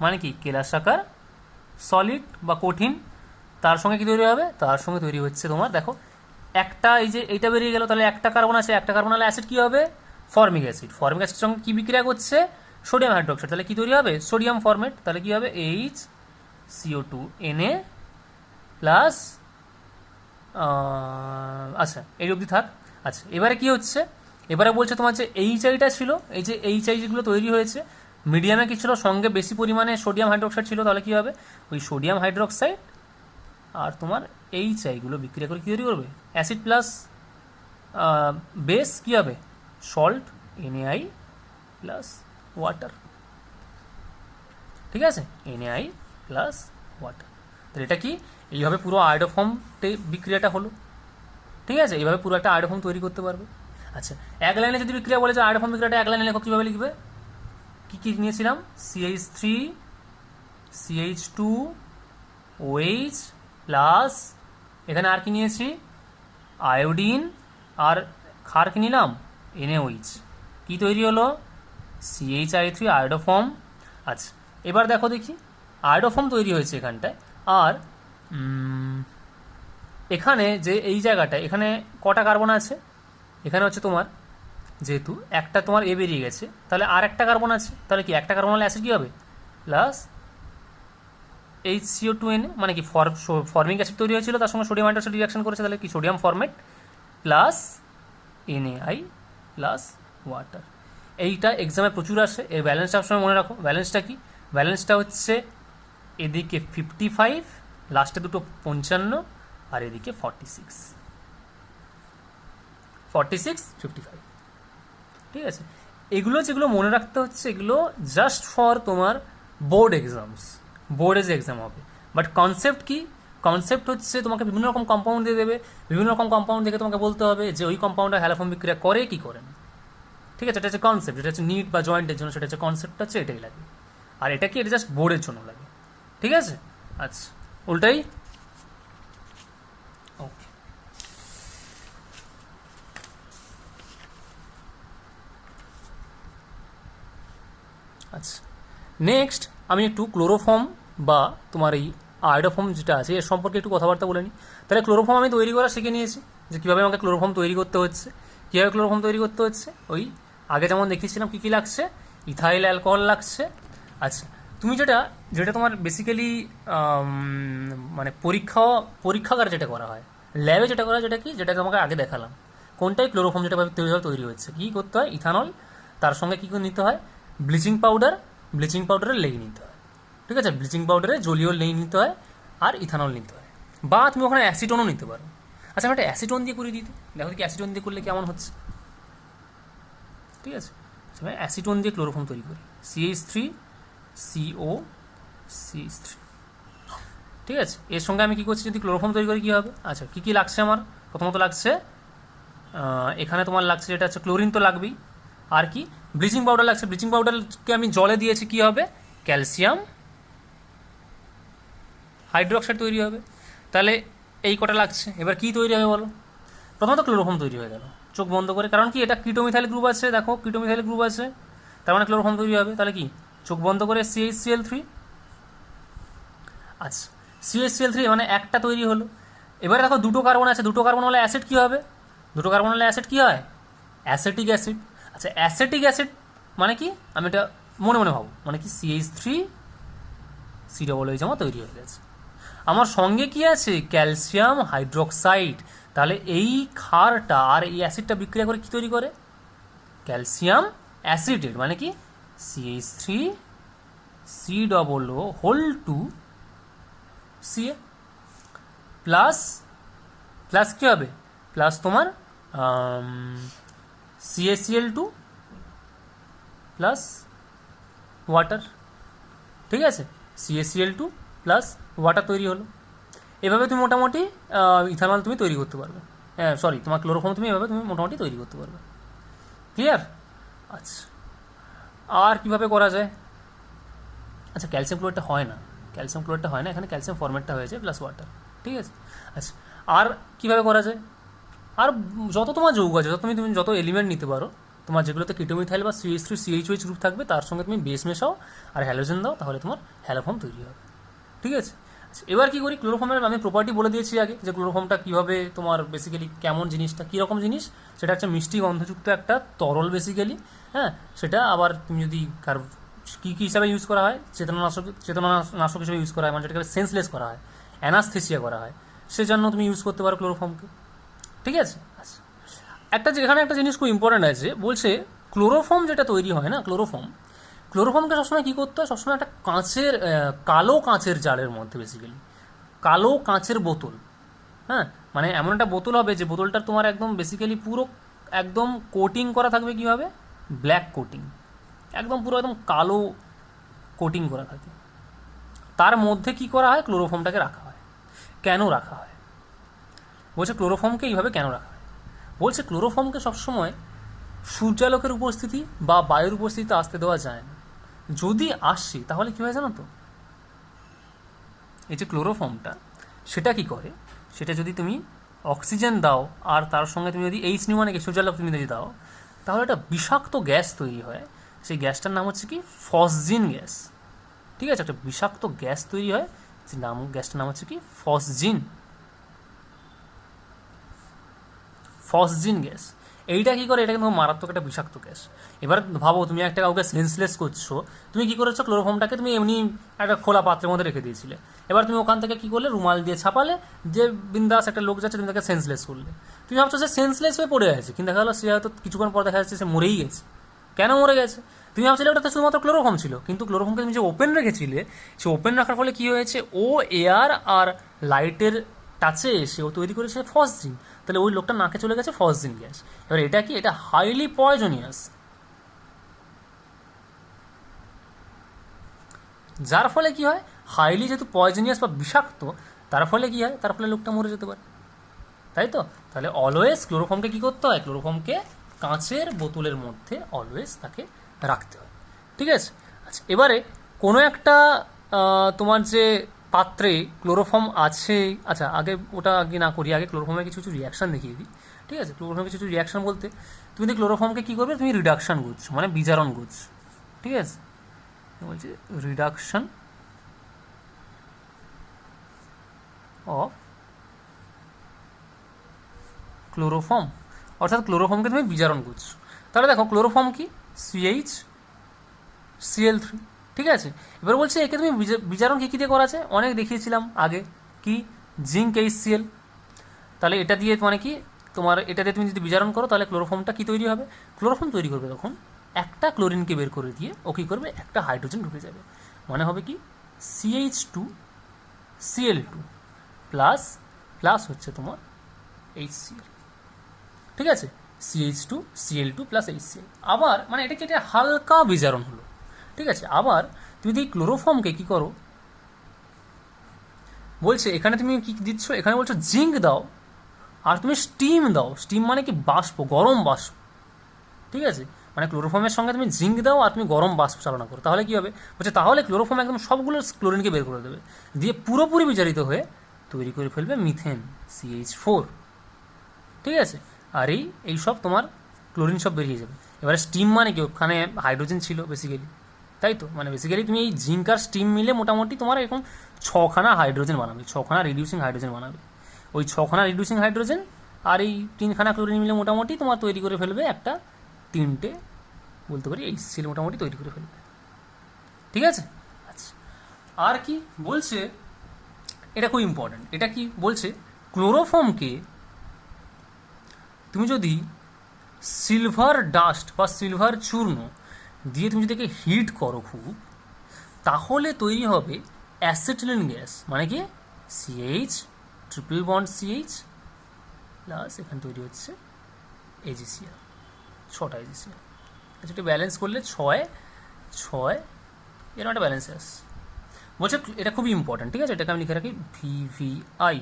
মানে কি কেলাসাকার সলিড বা কঠিন, তার সঙ্গে কি তৈরি হবে, তার সঙ্গে তৈরি হচ্ছে তোমার দেখো একটা, এই যে এইটা বেরিয়ে গেল, তাহলে একটা কার্বন আছে, একটা কার্বনাল অ্যাসিড কী হবে, ফর্মিক অ্যাসিড, ফর্মিক অ্যাসিডের সঙ্গে কী বিক্রিয়া করছে, সোডিয়াম হাইড্রোক্সাইড, তাহলে কী তৈরি হবে, সোডিয়াম ফরমেট, তাহলে কী হবে HCO2 Na প্লাস, আচ্ছা এই অবধি থাক। আচ্ছা, এবারে কি হচ্ছে, এবারে বলছে তোমার যে HIটা ছিল, এই যে HI যেগুলো তৈরি হয়েছে, মিডিয়ামে কি ছিল, সঙ্গে বেশি পরিমাণে সোডিয়াম হাইড্রোক্সাইড ছিল, তাহলে কী হবে, ওই সোডিয়াম হাইড্রোক্সাইড আর তোমার এইগুলো বিক্রিয়া করে কী তৈরি করবে, অ্যাসিড প্লাস বেস কী হবে, সল্ট, NaI প্লাস ওয়াটার। ঠিক আছে, NaI প্লাস ওয়াটার। তাহলে এটা কি, এইভাবে পুরো আয়োডোফর্ম বিক্রিয়াটা হলো। ঠিক আছে, এইভাবে পুরো একটা আয়োডোফর্ম তৈরি করতে পারবে। আচ্ছা, এক লাইনে যদি বিক্রিয়া বলে যে আয়োডোফর্ম বিক্রিয়াটা এক লাইনে লেখো, কীভাবে লিখবে, কী কী নিয়েছিলাম, CH3 CH2 OH প্লাস এখানে আর কি নিয়েছি, আয়োডিন, আর ক্ষার কি নিলাম, NaOH। কী তৈরি হলো, CHI3 আয়োডোফর্ম। আচ্ছা, এবার দেখো দেখি, আয়োডোফর্ম তৈরি হয়েছে এখানটায়। আর এখানে যে এই জায়গাটায় এখানে কটা কার্বন আছে, এখানে হচ্ছে তোমার যেহেতু একটা তোমার এ বেরিয়ে গেছে, তাহলে আর একটা কার্বন আছে, তাহলে কি একটা কার্বন হলে অ্যাসিড কী হবে, প্লাস HCO2N, মানে কি ফর্মিক অ্যাসিড তৈরি হয়েছিল, তার সঙ্গে সোডিয়াম হাইড্রোক্সাইড রিঅ্যাকশন করেছে, তাহলে কি sodium format plus NaI plus water. এইটা এক্সামে প্রচুর আসে, এর ব্যালেন্সটা সবসময় মনে রাখো। ব্যালেন্সটা কি, ব্যালেন্সটা হচ্ছে এদিকে 55, লাস্টে দুটো 55, আর এদিকে 46, 55। ঠিক আছে, এগুলো যেগুলো মনে রাখতে হচ্ছে, এগুলো জাস্ট ফর তোমার বোর্ড এক্সামস, বোর্ডে যে এক্সাম হবে। বাট কনসেপ্ট কি, কনসেপ্ট হচ্ছে তোমাকে বিভিন্ন রকম কম্পাউন্ড দিয়ে দেবে, বিভিন্ন রকম কম্পাউন্ড দেখে তোমাকে বলতে হবে যে ওই কম্পাউন্ডটা হ্যালোফর্ম বিক্রিয়া করে কি করে না। ঠিক আছে, এটা হচ্ছে কনসেপ্ট, এটা হচ্ছে নিট বা জয়েন্টের জন্য, সেটা হচ্ছে কনসেপ্টটা হচ্ছে এটাই লাগে। আর এটা কি, এটা জাস্ট বোর্ডের জন্য লাগে। ঠিক আছে, আচ্ছা, উল্টাই। ওকে, আচ্ছা, নেক্সট আমি একটু ক্লোরোফর্ম বা তোমার এই আয়োডোফর্ম যেটা আছে এর সম্পর্কে একটু কথাবার্তা বলে নিই। তাহলে ক্লোরোফর্ম আমি তৈরি করা শিখে নিয়েছি, যে কীভাবে আমাকে ক্লোরোফর্ম তৈরি করতে হচ্ছে। কীভাবে ক্লোরোফর্ম তৈরি করতে হচ্ছে, ওই আগে যেমন দেখিয়েছিলাম কী কী লাগছে, ইথাইল অ্যালকোহল লাগছে। আচ্ছা, তুমি যেটা যেটা তোমার বেসিক্যালি মানে পরীক্ষাগার যেটা করা হয়, ল্যাবে যেটা করা হয়, যেটা কি, যেটা তোমাকে আগে দেখালাম, কোনটাই ক্লোরোফর্ম যেটা তৈরি হচ্ছে, কী করতে হয়, ইথানল, তার সঙ্গে কী নিতে হয়, ব্লিচিং পাউডার, ব্লিচিং পাউডারের লেই নিতে হয়। ঠিক আছে, ব্লিচিং পাউডারে জলীয় লেই নিতে হয়, আর ইথানল নিতে হয়, বা তুমি ওখানে অ্যাসিটনও নিতে পারো। আচ্ছা, আমি একটা অ্যাসিটন দিয়ে করে দিতে, দেখো কি অ্যাসিটন দিয়ে করলে কেমন হচ্ছে। ঠিক আছে, আমি অ্যাসিটন দিয়ে ক্লোরোফর্ম তৈরি করি, CH3COCH3। ঠিক আছে, এর সঙ্গে আমি কী করছি, যদি ক্লোরোফর্ম তৈরি করি কী হবে। আচ্ছা, কী কী লাগছে আমার, প্রথমত লাগছে এখানে তোমার লাগছে যেটা হচ্ছে ক্লোরিন তো লাগবেই, আর কি ব্লিচিং পাউডার লাগছে। ব্লিচিং পাউডারকে আমি জলে দিয়েছি, কী হবে, ক্যালসিয়াম হাইড্রোক্সাইড তৈরি হবে। তাহলে এই কটা লাগছে। এবার কি তৈরি হবে বলো, প্রথমত ক্লোরোফর্ম তৈরি হয়ে গেল চোখ বন্ধ করে, কারণ কি এটা কিটোমিথাইল গ্রুপ আছে, দেখো কিটোমিথাইল গ্রুপ আছে, তার মানে ক্লোরোফর্ম তৈরি হবে। তাহলে কি, চোখ বন্ধ করে CHCl3। আচ্ছা, CHCl3 মানে একটা তৈরি হলো। এবারে দেখো দুটো কার্বন আছে, দুটো কার্বন হলে অ্যাসিড কী হবে, দুটো কার্বন হলে অ্যাসিড কী হয়, অ্যাসেটিক অ্যাসিড। আচ্ছা, অ্যাসেটিক অ্যাসিড মানে কি, আমি এটা মনে মনে ভাবো, মানে কি CH3COOH আমার তৈরি হয়ে গেছে। আমার সঙ্গে কি আছে, ক্যালসিয়াম হাইড্রোক্সাইড। তাহলে এই ক্ষারটা আর এই অ্যাসিডটা বিক্রিয়া করে কি তৈরি করে, ক্যালসিয়াম অ্যাসিটেট, মানে কি CH3COO2Ca প্লাস প্লাস কী হবে, প্লাস তোমার CaCl2 প্লাস ওয়াটার। ঠিক আছে, CaCl2 প্লাস ওয়াটার তৈরি হলো। এভাবে তুমি মোটামুটি ইথানল তুমি তৈরি করতে পারবে, সরি তোমার ক্লোরোফর্ম তুমি এভাবে তুমি মোটামুটি তৈরি করতে পারবে। ক্লিয়ার? আচ্ছা, আর কীভাবে করা যায়, আচ্ছা ক্যালসিয়াম ক্লোরাইডটা হয় না, ক্যালসিয়াম ক্লোরাইডটা হয় না, এখানে ক্যালসিয়াম ফরম্যাটটা হয়েছে প্লাস ওয়াটার। ঠিক আছে, আচ্ছা আর কীভাবে করা যায়, আর যত তোমার যৌগ আছে, তুমি যত এলিমেন্ট নিতে পারো, তোমার যেগুলোতে কিটোমিথাইল বা CH3CHOH গ্রুপ থাকবে, তার সঙ্গে তুমি বেস মেশাও আর হ্যালোজেন দাও, তাহলে তোমার হ্যালোফর্ম তৈরি হবে। ঠিক আছে, আচ্ছা এবার কী করি, ক্লোরোফর্মের আমি প্রপার্টি বলে দিয়েছি আগে, যে ক্লোরোফর্মটা কীভাবে তোমার বেসিক্যালি কেমন জিনিসটা, কীরকম জিনিস, সেটা হচ্ছে মিষ্টি গন্ধযুক্ত একটা তরল বেসিক্যালি। হ্যাঁ, সেটা আবার তুমি যদি কার কী কী হিসাবে ইউজ করা হয়, চেতনানাশক হিসেবে ইউজ করা হয়, মানে যেটাকে সেন্সলেস করা হয়, অ্যানাস্থেসিয়া করা হয়, সেজন্য তুমি ইউজ করতে পারো ক্লোরোফর্মকে। ঠিক আছে, আচ্ছা এখানে একটা জিনিস খুব ইম্পর্ট্যান্ট আছে, বলছে ক্লোরোফর্ম যেটা তৈরি হয় না, ক্লোরোফর্মকে সবসময় কী করতে হয়, সবসময় একটা কালো কাঁচের জারের মধ্যে, বেসিক্যালি কালো কাঁচের বোতল, হ্যাঁ, মানে এমন একটা বোতল হবে যে বোতলটা তোমার একদম বেসিক্যালি পুরো একদম কোটিং করা থাকবে, কীভাবে, ব্ল্যাক কোটিং, একদম পুরো একদম কালো কোটিং করা থাকে। তার মধ্যে কি করা হয়, ক্লোরোফর্মটাকে রাখা হয়। কেন রাখা হয়? বলছে ক্লোরোফর্মকে এইভাবে কেন রাখা হয়, বলছে ক্লোরোফর্মকে সবসময় সূর্যালোকের উপস্থিতি বা বায়ুর উপস্থিতিতে আসতে দেওয়া যায় না। যদি আসে তাহলে কী হয় জানো তো, এই যে ক্লোরোফর্মটা সেটা কি করে, সেটা যদি তুমি অক্সিজেন দাও আর তার সঙ্গে তুমি যদি H₈ মানে কি সূর্যালোক তুমি যদি দাও, তাহলে একটা বিষাক্ত গ্যাস তৈরি হয়। সেই গ্যাসটার নাম হচ্ছে কি ফসজিন গ্যাস। ঠিক আছে, একটা বিষাক্ত গ্যাস তৈরি হয়, যে গ্যাসটার নাম হচ্ছে কি ফসজিন গ্যাস। এইটা কি করে, এটা কিন্তু মারাত্মক একটা বিষাক্ত গ্যাস। এবার ভাবো তুমি একটা কাউকে সেন্সলেস করছো, তুমি কি করেছো, ক্লোরোফর্মটাকে তুমি এমনি একটা খোলা পাত্রের মধ্যে রেখে দিয়েছিলে। এবার তুমি ওখান থেকে কি করলে, রুমাল দিয়ে ছাপালে, যে বিন্দাস একটা লোক যাচ্ছে, তুমি তাকে সেন্সলেস করলে। তুমি ভাবছো সে সেন্সলেস হয়ে পড়ে আছে, কিন্তু দেখা গেলো সে হয়তো কিছুক্ষণ পর দেখা যাচ্ছে সে মরেই গেছে। কেন মরে গেছে? তুমি ভাবছিলে ওটাতে শুধুমাত্র ক্লোরোফর্ম ছিল, কিন্তু ক্লোরোফর্মকে তুমি যে ওপেন রেখেছিলে, সে ওপেন রাখার ফলে কী হয়েছে, ও এয়ার আর লাইটের টাচে এসে ও তৈরি করেছে ফসজিন। তাহলে ওই লোকটা নাকে চলে গেছে ফসজিন গ্যাস। এবার এটা কি, এটা হাইলি পয়জনিয়াস, যার ফলে কি হয়, হাইলি যেহেতু পয়জনিয়াস বা বিষাক্ত, তার ফলে কি হয়, তার ফলে লোকটা মরে যেতে পারে, তাই তো। তাহলে অলওয়েজ ক্লোরোফর্মকে কি করতে হয়, ক্লোরোফর্মকে কাঁচের বোতলের মধ্যে অলওয়েজ তাকে রাখতে হয়। ঠিক আছে, আচ্ছা এবারে কোনো একটা তোমার যে পাত্রে ক্লোরোফর্ম আছে, আচ্ছা আগে ওটা আগে না করি, আগে ক্লোরোফর্মের কিছু কিছু রিয়াকশান দেখিয়ে দিই। ঠিক আছে, ক্লোরোফর্মের কিছু কিছু রিয়াকশান বলতে, তুমি যদি ক্লোরোফর্মকে কী করবে, তুমি রিডাকশান করছো, মানে বিজারণ করছো। ঠিক আছে, বলছি রিডাকশান অফ ক্লোরোফর্ম, অর্থাৎ ক্লোরোফর্মকে তুমি বিজারণ করছো। তাহলে দেখো ক্লোরোফর্ম কি, CH, Cl3। ঠিক আছে, এবার বলছে একে তুমি বিজারণ কী কী দিয়ে করা আছে, অনেক দেখিয়েছিলাম আগে, কি জিঙ্ক HCl। তাহলে এটা দিয়ে মানে কি, তোমার এটা দিয়ে তুমি যদি বিজারণ করো, তাহলে ক্লোরোফর্মটা কী তৈরি হবে, ক্লোরোফর্ম তৈরি করবে তখন একটা ক্লোরিনকে বের করে দিয়ে ও কী করবে, একটা হাইড্রোজেন ঢুকে যাবে, মানে হবে কি CH2Cl2 প্লাস প্লাস হচ্ছে তোমার HCl। ঠিক আছে, CH2Cl2 প্লাস HCl। আবার মানে এটা কি, এটা হালকা বিজারণ হলো। ঠিক আছে, আবার তুমি যদি ক্লোরোফর্মকে কী করো, বলছে এখানে তুমি কি দিচ্ছ, এখানে বলছো জিঙ্ক দাও আর তুমি স্টিম দাও। স্টিম মানে কি, বাষ্প, গরম বাষ্প। ঠিক আছে, মানে ক্লোরোফর্মের সঙ্গে তুমি জিঙ্ক দাও আর তুমি গরম বাষ্প চালনা করো, তাহলে কী হবে, বলছে তাহলে ক্লোরোফর্ম একদম সবগুলো ক্লোরিনকে বের করে দেবে, দিয়ে পুরোপুরি বিজারিত হয়ে তৈরি করে ফেলবে মিথেন CH4। ঠিক আছে, আর এই সব তোমার ক্লোরিন সব বেরিয়ে যাবে। এবারে স্টিম মানে কি, ওখানে হাইড্রোজেন ছিল বেসিক্যালি, তাই তো, মানে বেসিক্যালি তুমি এই জিঙ্ক আর স্টিম মিলে মোটামুটি তোমার এরকম 6খানা হাইড্রোজেন বানাবে, 6খানা রিডিউসিং হাইড্রোজেন বানাবে। ওই 6খানা রিডিউসিং হাইড্রোজেন আর এই 3খানা ক্লোরিন মিলে মোটামুটি তোমার তৈরি করে ফেলবে একটা 3টে বলতে পারি HCl মোটামুটি তৈরি করে ফেলবে। ঠিক আছে, আচ্ছা আর কি বলছে, এটা খুব ইম্পর্ট্যান্ট, এটা কি বলছে, ক্লোরোফর্মকে তুমি যদি সিলভার ডাস্ট বা সিলভার চূর্ণ দিয়ে তুমি যদি একে হিট করো খুব, তাহলে তৈরি হবে অ্যাসিটিলিন গ্যাস, মানে কি CH triple bond CH plus এখানে তৈরি হচ্ছে AgCl, 6টা AgCl। আচ্ছা এটা ব্যালেন্স করলে 6 এরকম একটা ব্যালেন্স আসে। বলছে এটা খুবই ইম্পর্ট্যান্ট। ঠিক আছে, এটাকে আমি লিখে রাখি VVI।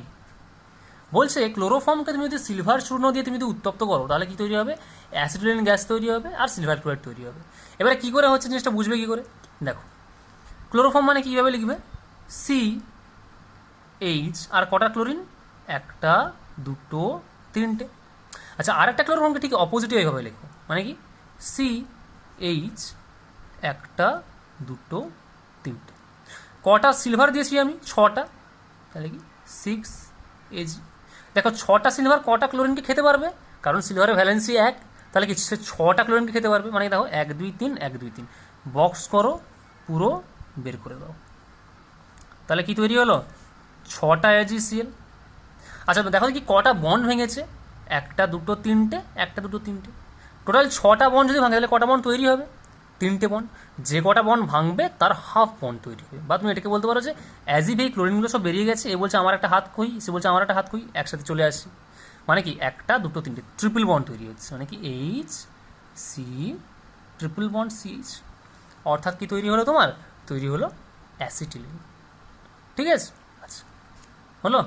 বলছে ক্লোরোফর্মকে তুমি যদি সিলভার চূর্ণ দিয়ে তুমি যদি উত্তপ্ত করো, তাহলে কি তৈরি হবে, অ্যাসিটিলিন গ্যাস তৈরি হবে আর সিলভার ক্লোরাইড তৈরি হবে। এবারে কী করে হচ্ছে জিনিসটা বুঝবে কী করে, দেখো ক্লোরোফর্ম মানে কীভাবে লিখবে, CH আর কটা ক্লোরিন, 1 2 3টে। আচ্ছা আর একটা ক্লোরোফর্মকে ঠিক অপোজিটে এইভাবে লিখবো, মানে কি CH 1 2 3টে। কটা সিলভার দিয়েছি আমি, 6টা, তাহলে কি 6 Ag। দেখো 6টা সিলভার কটা ক্লোরিনকে খেতে পারবে, কারণ সিলভারের ভ্যালেন্সি 1, তাহলে কি সে 6টা ক্লোরিনকে খেতে পারবে, মানে দেখো 1 2 3 1 2 3 বক্স করো, পুরো বের করে দাও, তাহলে কি তৈরি হলো, 6টা AgCl। আচ্ছা দেখো কি কটা বন্ড ভেঙেছে, 1 2 3টে 1 2 3টে, টোটাল 6টা বন্ড যদি ভাঙে তাহলে কটা বন্ড তৈরি হবে, তিনটে বন্ড, যে কটা বন্ড ভাঙবে তার হাফ বন্ড তৈরি হবে। বা তুমি এটাকে বলতে পারো যে অ্যাজ ইফ এই ক্লোরিনগুলো সব বেরিয়ে গেছে, এ বলছে আমার একটা হাত কই, সে বলছে আমার একটা হাত কই, একসাথে চলে আসি, মানে কি একটা দুটো তিনটে ট্রিপল বন্ড তৈরি হচ্ছে, মানে কি H C triple bond CH, অর্থাৎ কি তৈরি হলো তোমার, তৈরি হলো অ্যাসিটিলিন। ঠিক আছে, আচ্ছা হলো,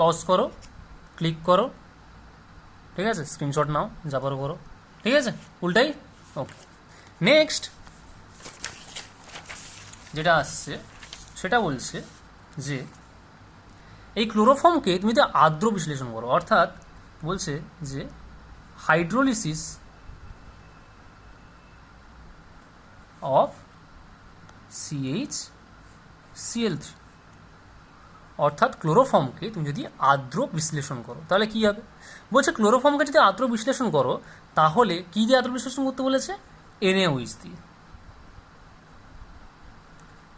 পজ করো, ক্লিক করো, ঠিক আছে, স্ক্রিনশট নাও, যা পারো করো, ঠিক আছে, উল্টাই। ওকে, নেক্সট যেটা আসছে সেটা বলছে যে এই ক্লোরোফর্মকে তুমি যদি আর্দ্র বিশ্লেষণ করো, অর্থাৎ বলছে যে হাইড্রোলিসিস অফ CH Cl3, অর্থাৎ ক্লোরোফর্মকে তুমি যদি আর্দ্র বিশ্লেষণ করো তাহলে কি হবে, বলছে ক্লোরোফর্মকে যদি আর্দ্র বিশ্লেষণ করো তাহলে কি দিয়ে আর্দ্র বিশ্লেষণ করতে বলেছে, NaOH দিয়ে।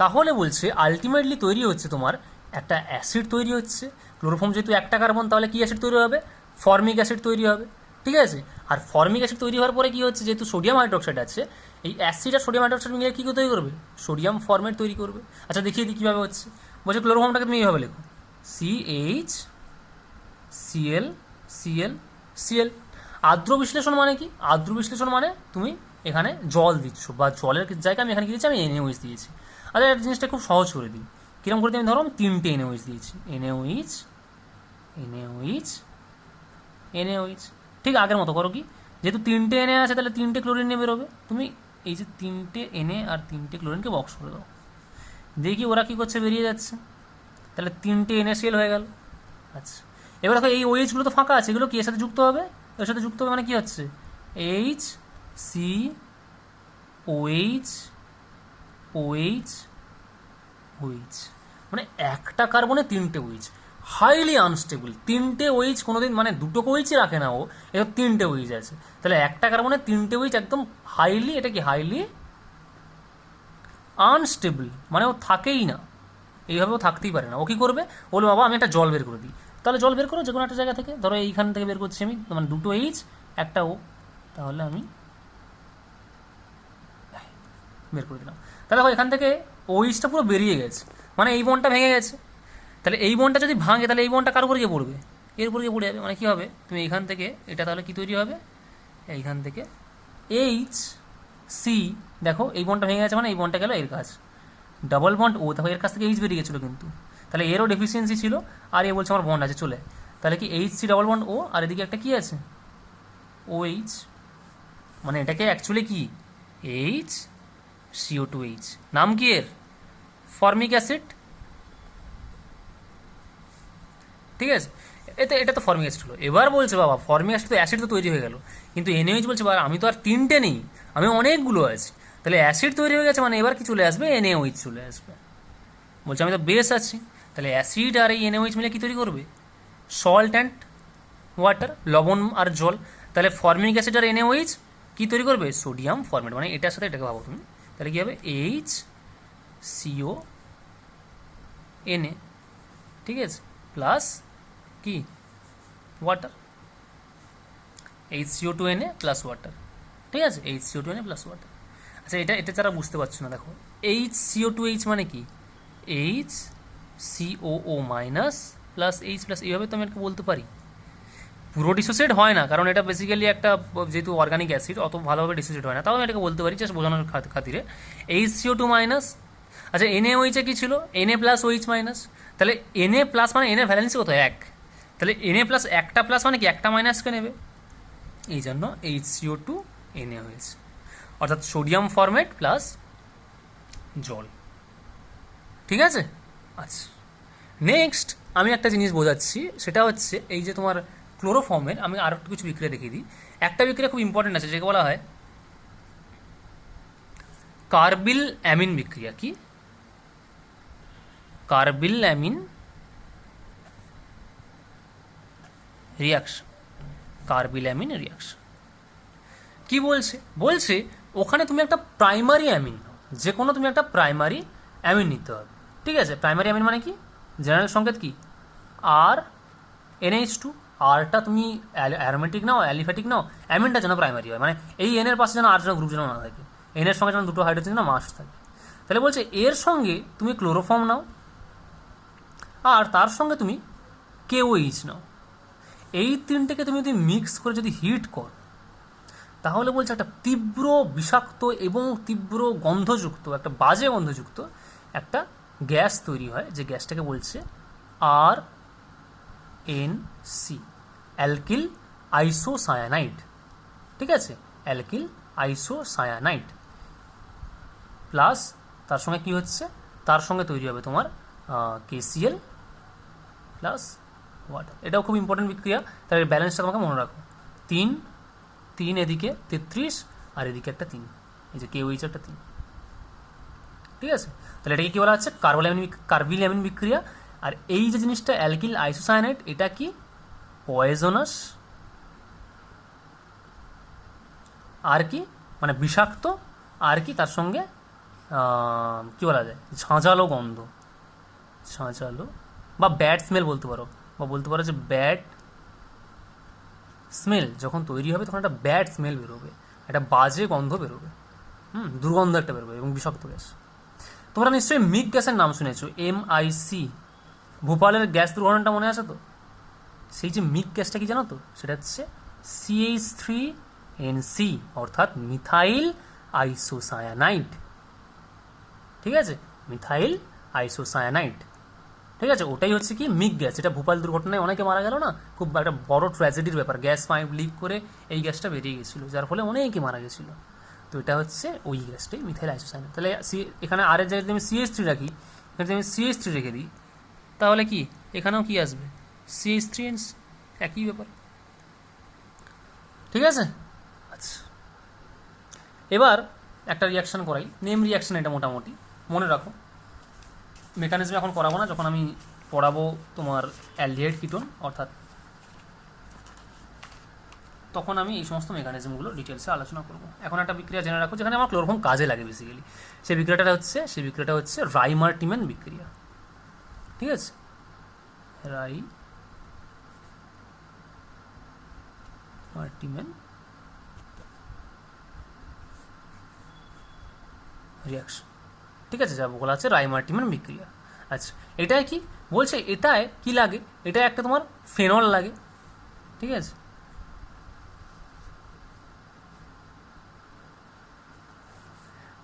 তাহলে বলছে আলটিমেটলি তৈরি হচ্ছে তোমার একটা অ্যাসিড তৈরি হচ্ছে। ক্লোরোফর্ম যেহেতু একটা কার্বন, তাহলে কি অ্যাসিড তৈরি হবে, ফর্মিক অ্যাসিড তৈরি হবে। ঠিক আছে, আর ফর্মিক অ্যাসিড তৈরি হওয়ার পরে কি হচ্ছে, যেহেতু সোডিয়াম হাইড্রোক্সাইড আছে, এই অ্যাসিড আর সোডিয়াম হাইড্রোক্সাইড মিলে কী তৈরি করবে, সোডিয়াম ফর্মেট তৈরি করবে। আচ্ছা দেখিয়ে দিই কীভাবে হচ্ছে। বলছে ক্লোরোফর্মটাকে তুমি এইভাবে লেখো, CH Cl আর্দ্র বিশ্লেষণ মানে কি, আর্দ্র বিশ্লেষণ মানে তুমি এখানে জল দিচ্ছ, বা জলের জায়গায় আমি এখানে কি দিচ্ছি, আমি NaOH দিয়েছি। আচ্ছা একটা জিনিসটা খুব সহজ করে দিই, কিরকম করে দিই, আমি ধরো আমি তিনটে NaOH দিয়েছি, NaOH, ঠিক আগের মতো করো, কি যেহেতু তিনটে Na আছে তাহলে তিনটে ক্লোরিন নিয়ে বেরোবে, তুমি এই যে তিনটে Na আর তিনটে ক্লোরিনকে বক্স করে দাও, দেখি ওরা কী করছে, বেরিয়ে যাচ্ছে, তাহলে তিনটে NaCl হয়ে গেল। আচ্ছা এবার দেখো এই OH-গুলো তো ফাঁকা আছে, এগুলো কি এর সাথে যুক্ত হবে, এর সাথে যুক্ত হবে মানে কি হচ্ছে, HCOH, মানে একটা কার্বনে তিনটে OH, হাইলি আনস্টেবল। তিনটে OH কোনোদিন, মানে দুটো OH-ই রাখে না ও, এবার তিনটে OH আছে, তাহলে একটা কার্বনে তিনটে OH একদম হাইলি, এটা কি হাইলি আনস্টেবল, মানে ও থাকেই না, এইভাবে ও থাকতেই পারে না। ও কী করবে, বলবে বাবা আমি একটা জল বের করে দিই, তাহলে জল বের করো যে কোনো একটা জায়গা থেকে, ধরো এইখান থেকে বের করছি আমি, মানে দুটো এইচ একটা ও, তাহলে আমি বের করে দিলাম। তাহলে দেখো এখান থেকে ওইচটা পুরো বেরিয়ে গেছে, মানে এই বনটা ভেঙে গেছে। তাহলে এই বনটা যদি ভাঙে তাহলে এই বনটা কার উপর গিয়ে পড়বে, এর উপর গিয়ে পড়ে যাবে, মানে কী হবে, তুমি এইখান থেকে এটা তাহলে কী তৈরি হবে, এইখান থেকে HC, দেখো এই বনটা ভেঙে গেছে, মানে এই বনটা গেল এর কাজ, ডাবল বন্ড ও, দেখো এর কাছ থেকে এইচ বেরিয়ে গেছিলো কিন্তু, তাহলে এরও ডেফিসিয়েন্সি ছিল, আর এ বলছে আমার বন্ড আছে চলে, তাহলে কি HC ডাবল বন্ড ও, আর এদিকে একটা কি আছে OH, মানে এটাকে অ্যাকচুয়ালি কি HCO2H, নাম কি এর, ফর্মিক অ্যাসিড। ঠিক আছে, এটা তো ফর্মিক অ্যাসিড হলো। এবার বলছে বাবা ফর্মিক অ্যাসিড তো, অ্যাসিড তো তৈরি হয়ে গেল, কিন্তু NaOH বলছে বাবা আমি তো আর তিনটে নেই, আমি অনেকগুলো আছি, তাহলে অ্যাসিড তৈরি হয়ে গেছে, মানে এবার কি চলে আসবে, NaOH চলে আসবে। বলছে আমি তো বেস আছি, তাহলে অ্যাসিড আর এই NaOH মিলে কী তৈরি করবে, সল্ট অ্যান্ড ওয়াটার, লবণ আর জল। তাহলে ফর্মিক অ্যাসিড আর NaOH কী তৈরি করবে, সোডিয়াম ফর্মেট, মানে এটার সাথে এটাকে ভাবো তুমি, তাহলে কী হবে HCONa, ঠিক আছে, প্লাস কি ওয়াটার, HCO2Na প্লাস ওয়াটার, ঠিক আছে, HCO2Na প্লাস ওয়াটার। আচ্ছা এটা যারা বুঝতে পারছো না, দেখো HCO2H মানে কি, HCOO minus plus H plus, এইভাবে তো আমি এটাকে বলতে পারি। পুরো ডিসোসিয়েট হয় না, কারণ এটা বেসিক্যালি একটা, যেহেতু অর্গানিক অ্যাসিড অত ভালোভাবে ডিসোসিয়েট হয় না, তাও আমি এটাকে বলতে পারি জাস্ট বোঝানোর খাতিরে, HCO2 মাইনাস, আচ্ছা NaOH কী ছিল, Na প্লাস OH মাইনাস, তাহলে Na প্লাস মানে Na ভ্যালেন্সি কত, এক, তাহলে Na প্লাস একটা প্লাস মানে কি একটা মাইনাসকে নেবে, এই জন্য HCO2Na হয়েছে, অর্থাৎ সোডিয়াম ফর্মেট প্লাস জল। ঠিক আছে, আচ্ছা নেক্সট আমি একটা জিনিস বোঝাচ্ছি, সেটা হচ্ছে এই যে তোমার ক্লোরোফর্মের, আমি আরও একটু কিছু বিক্রিয়া দেখিয়ে দিই। একটা বিক্রিয়া খুব ইম্পর্টেন্ট আছে, যেটা বলা হয় কার্বিল অ্যামিন বিক্রিয়া। কি, carbyl amine reaction, carbyl amine reaction কি বলছে, বলছে ওখানে তুমি একটা প্রাইমারি অ্যামিন, যে কোনো তুমি একটা প্রাইমারি অ্যামিন নিতে হবে। ঠিক আছে, প্রাইমারি অ্যামিন মানে কি, জেনারেল সংকেত কি, আর NH2, আরটা তুমি অ্যারোমেটিক নাও, অ্যালিফ্যাটিক নাও, অ্যামিনটা যেন প্রাইমারি হয়, মানে এই এন এর পাশে যেন আর যেন গ্রুপ যেন না থাকে, এন এর সঙ্গে যেন দুটো হাইড্রোজেন যেন মাস্ট থাকে। তাহলে বলছে এর সঙ্গে তুমি ক্লোরোফর্ম নাও আর তার সঙ্গে তুমি কেওএইচ নাও, এই তিনটেকে তুমি যদি মিক্স করে যদি হিট করো তাহলে বলছে একটা তীব্র বিষাক্ত এবং তীব্র গন্ধযুক্ত, একটা বাজে গন্ধযুক্ত একটা গ্যাস তৈরি হয়, যে গ্যাসটাকে বলছে আর এন সি, অ্যালকিল আইসোসায়ানাইড। ঠিক আছে, অ্যালকিল আইসোসায়ানাইড প্লাস তার সঙ্গে কি হচ্ছে, তার সঙ্গে তৈরি হবে তোমার কেসিএল প্লাস ওয়াটার। এটাও খুব ইম্পর্টেন্ট বিক্রিয়া, তার ব্যালেন্সটা তোমাকে মনে রাখো, 3 3 এদিকে 33 আর এদিকে একটা 3, এই যে কেওএইচ একটা 3। ঠিক আছে, তাহলে এটাকে কি বলা হচ্ছে, কার্বিল অ্যামিন বিক্রিয়া। আর এই যে জিনিসটা অ্যালকিল আইসোসায়ানাইড, এটা কি পয়জনাস আর কি, মানে বিষাক্ত আর কি তার সঙ্গে কি বলা যায়, ঝাঁঝালো গন্ধ, ঝাঁঝালো বা ব্যাড স্মেল বলতে পারো, বা বলতে পারো যে ব্যাড স্মেল যখন তৈরি হবে তখন একটা ব্যাড স্মেল বেরোবে, একটা বাজে গন্ধ বেরোবে, দুর্গন্ধ একটা বেরোবে এবং বিষাক্ত গ্যাস। তোমরা নিশ্চয়ই মিগ গ্যাসের নাম শুনেছো, MIC, ভোপালের গ্যাস দুর্ঘটনাটা মনে আছে তো? সেই যে মিগ গ্যাসটা কি জানো তো, সেটা হচ্ছে CH3NC, অর্থাৎ মিথাইল আইসোসায়ানাইড। ঠিক আছে, মিথাইল আইসোসায়ানাইড। ঠিক আছে, ওটাই হচ্ছে কি মিগ গ্যাস। এটা ভোপাল দুর্ঘটনায় অনেকে মারা গেল না, খুব একটা বড় ট্র্যাজেডির ব্যাপার, গ্যাস পাইপ লিক করে এই গ্যাসটা বেরিয়ে গেছিলো, যার ফলে অনেকে মারা গেছিলো। তো এটা হচ্ছে ওই গ্যাসটাই মিথাইল আইসোসায়ানাইড। তাহলে এখানে আর এর জায়গায় যদি আমি CH3 রাখি, এখানে যদি আমি CH3 রেখে দিই, তাহলে কি এখানেও কি আসবে, CH3NC, একই ব্যাপার। ঠিক আছে, আচ্ছা এবার একটা রিয়াকশান করাই, নেম রিয়াকশান, এটা মোটামুটি মনে রাখো। মেকানিজম এখন করাবো না, যখন আমি পড়াবো তোমার অ্যালডিহাইড কিটোন অর্থাৎ, তখন আমি এই সমস্ত মেকানিজমগুলো ডিটেলসে আলোচনা করব। এখন একটা বিক্রিয়া জেনে রাখো যেখানে আমার ক্লোরোফর্ম কাজে লাগে বেসিক্যালি, সেই বিক্রিয়াটা হচ্ছে রাইমার্টিম্যান বিক্রিয়া। ঠিক আছে, রাইমার্টিম্যান রিয়াকশন। ঠিক আছে, যা বলা আছে রাইমার্টিম্যান বিক্রিয়া। আচ্ছা, এটাই কি বলছে, এটায় কি লাগে, এটা একটা তোমার ফেনল লাগে। ঠিক আছে,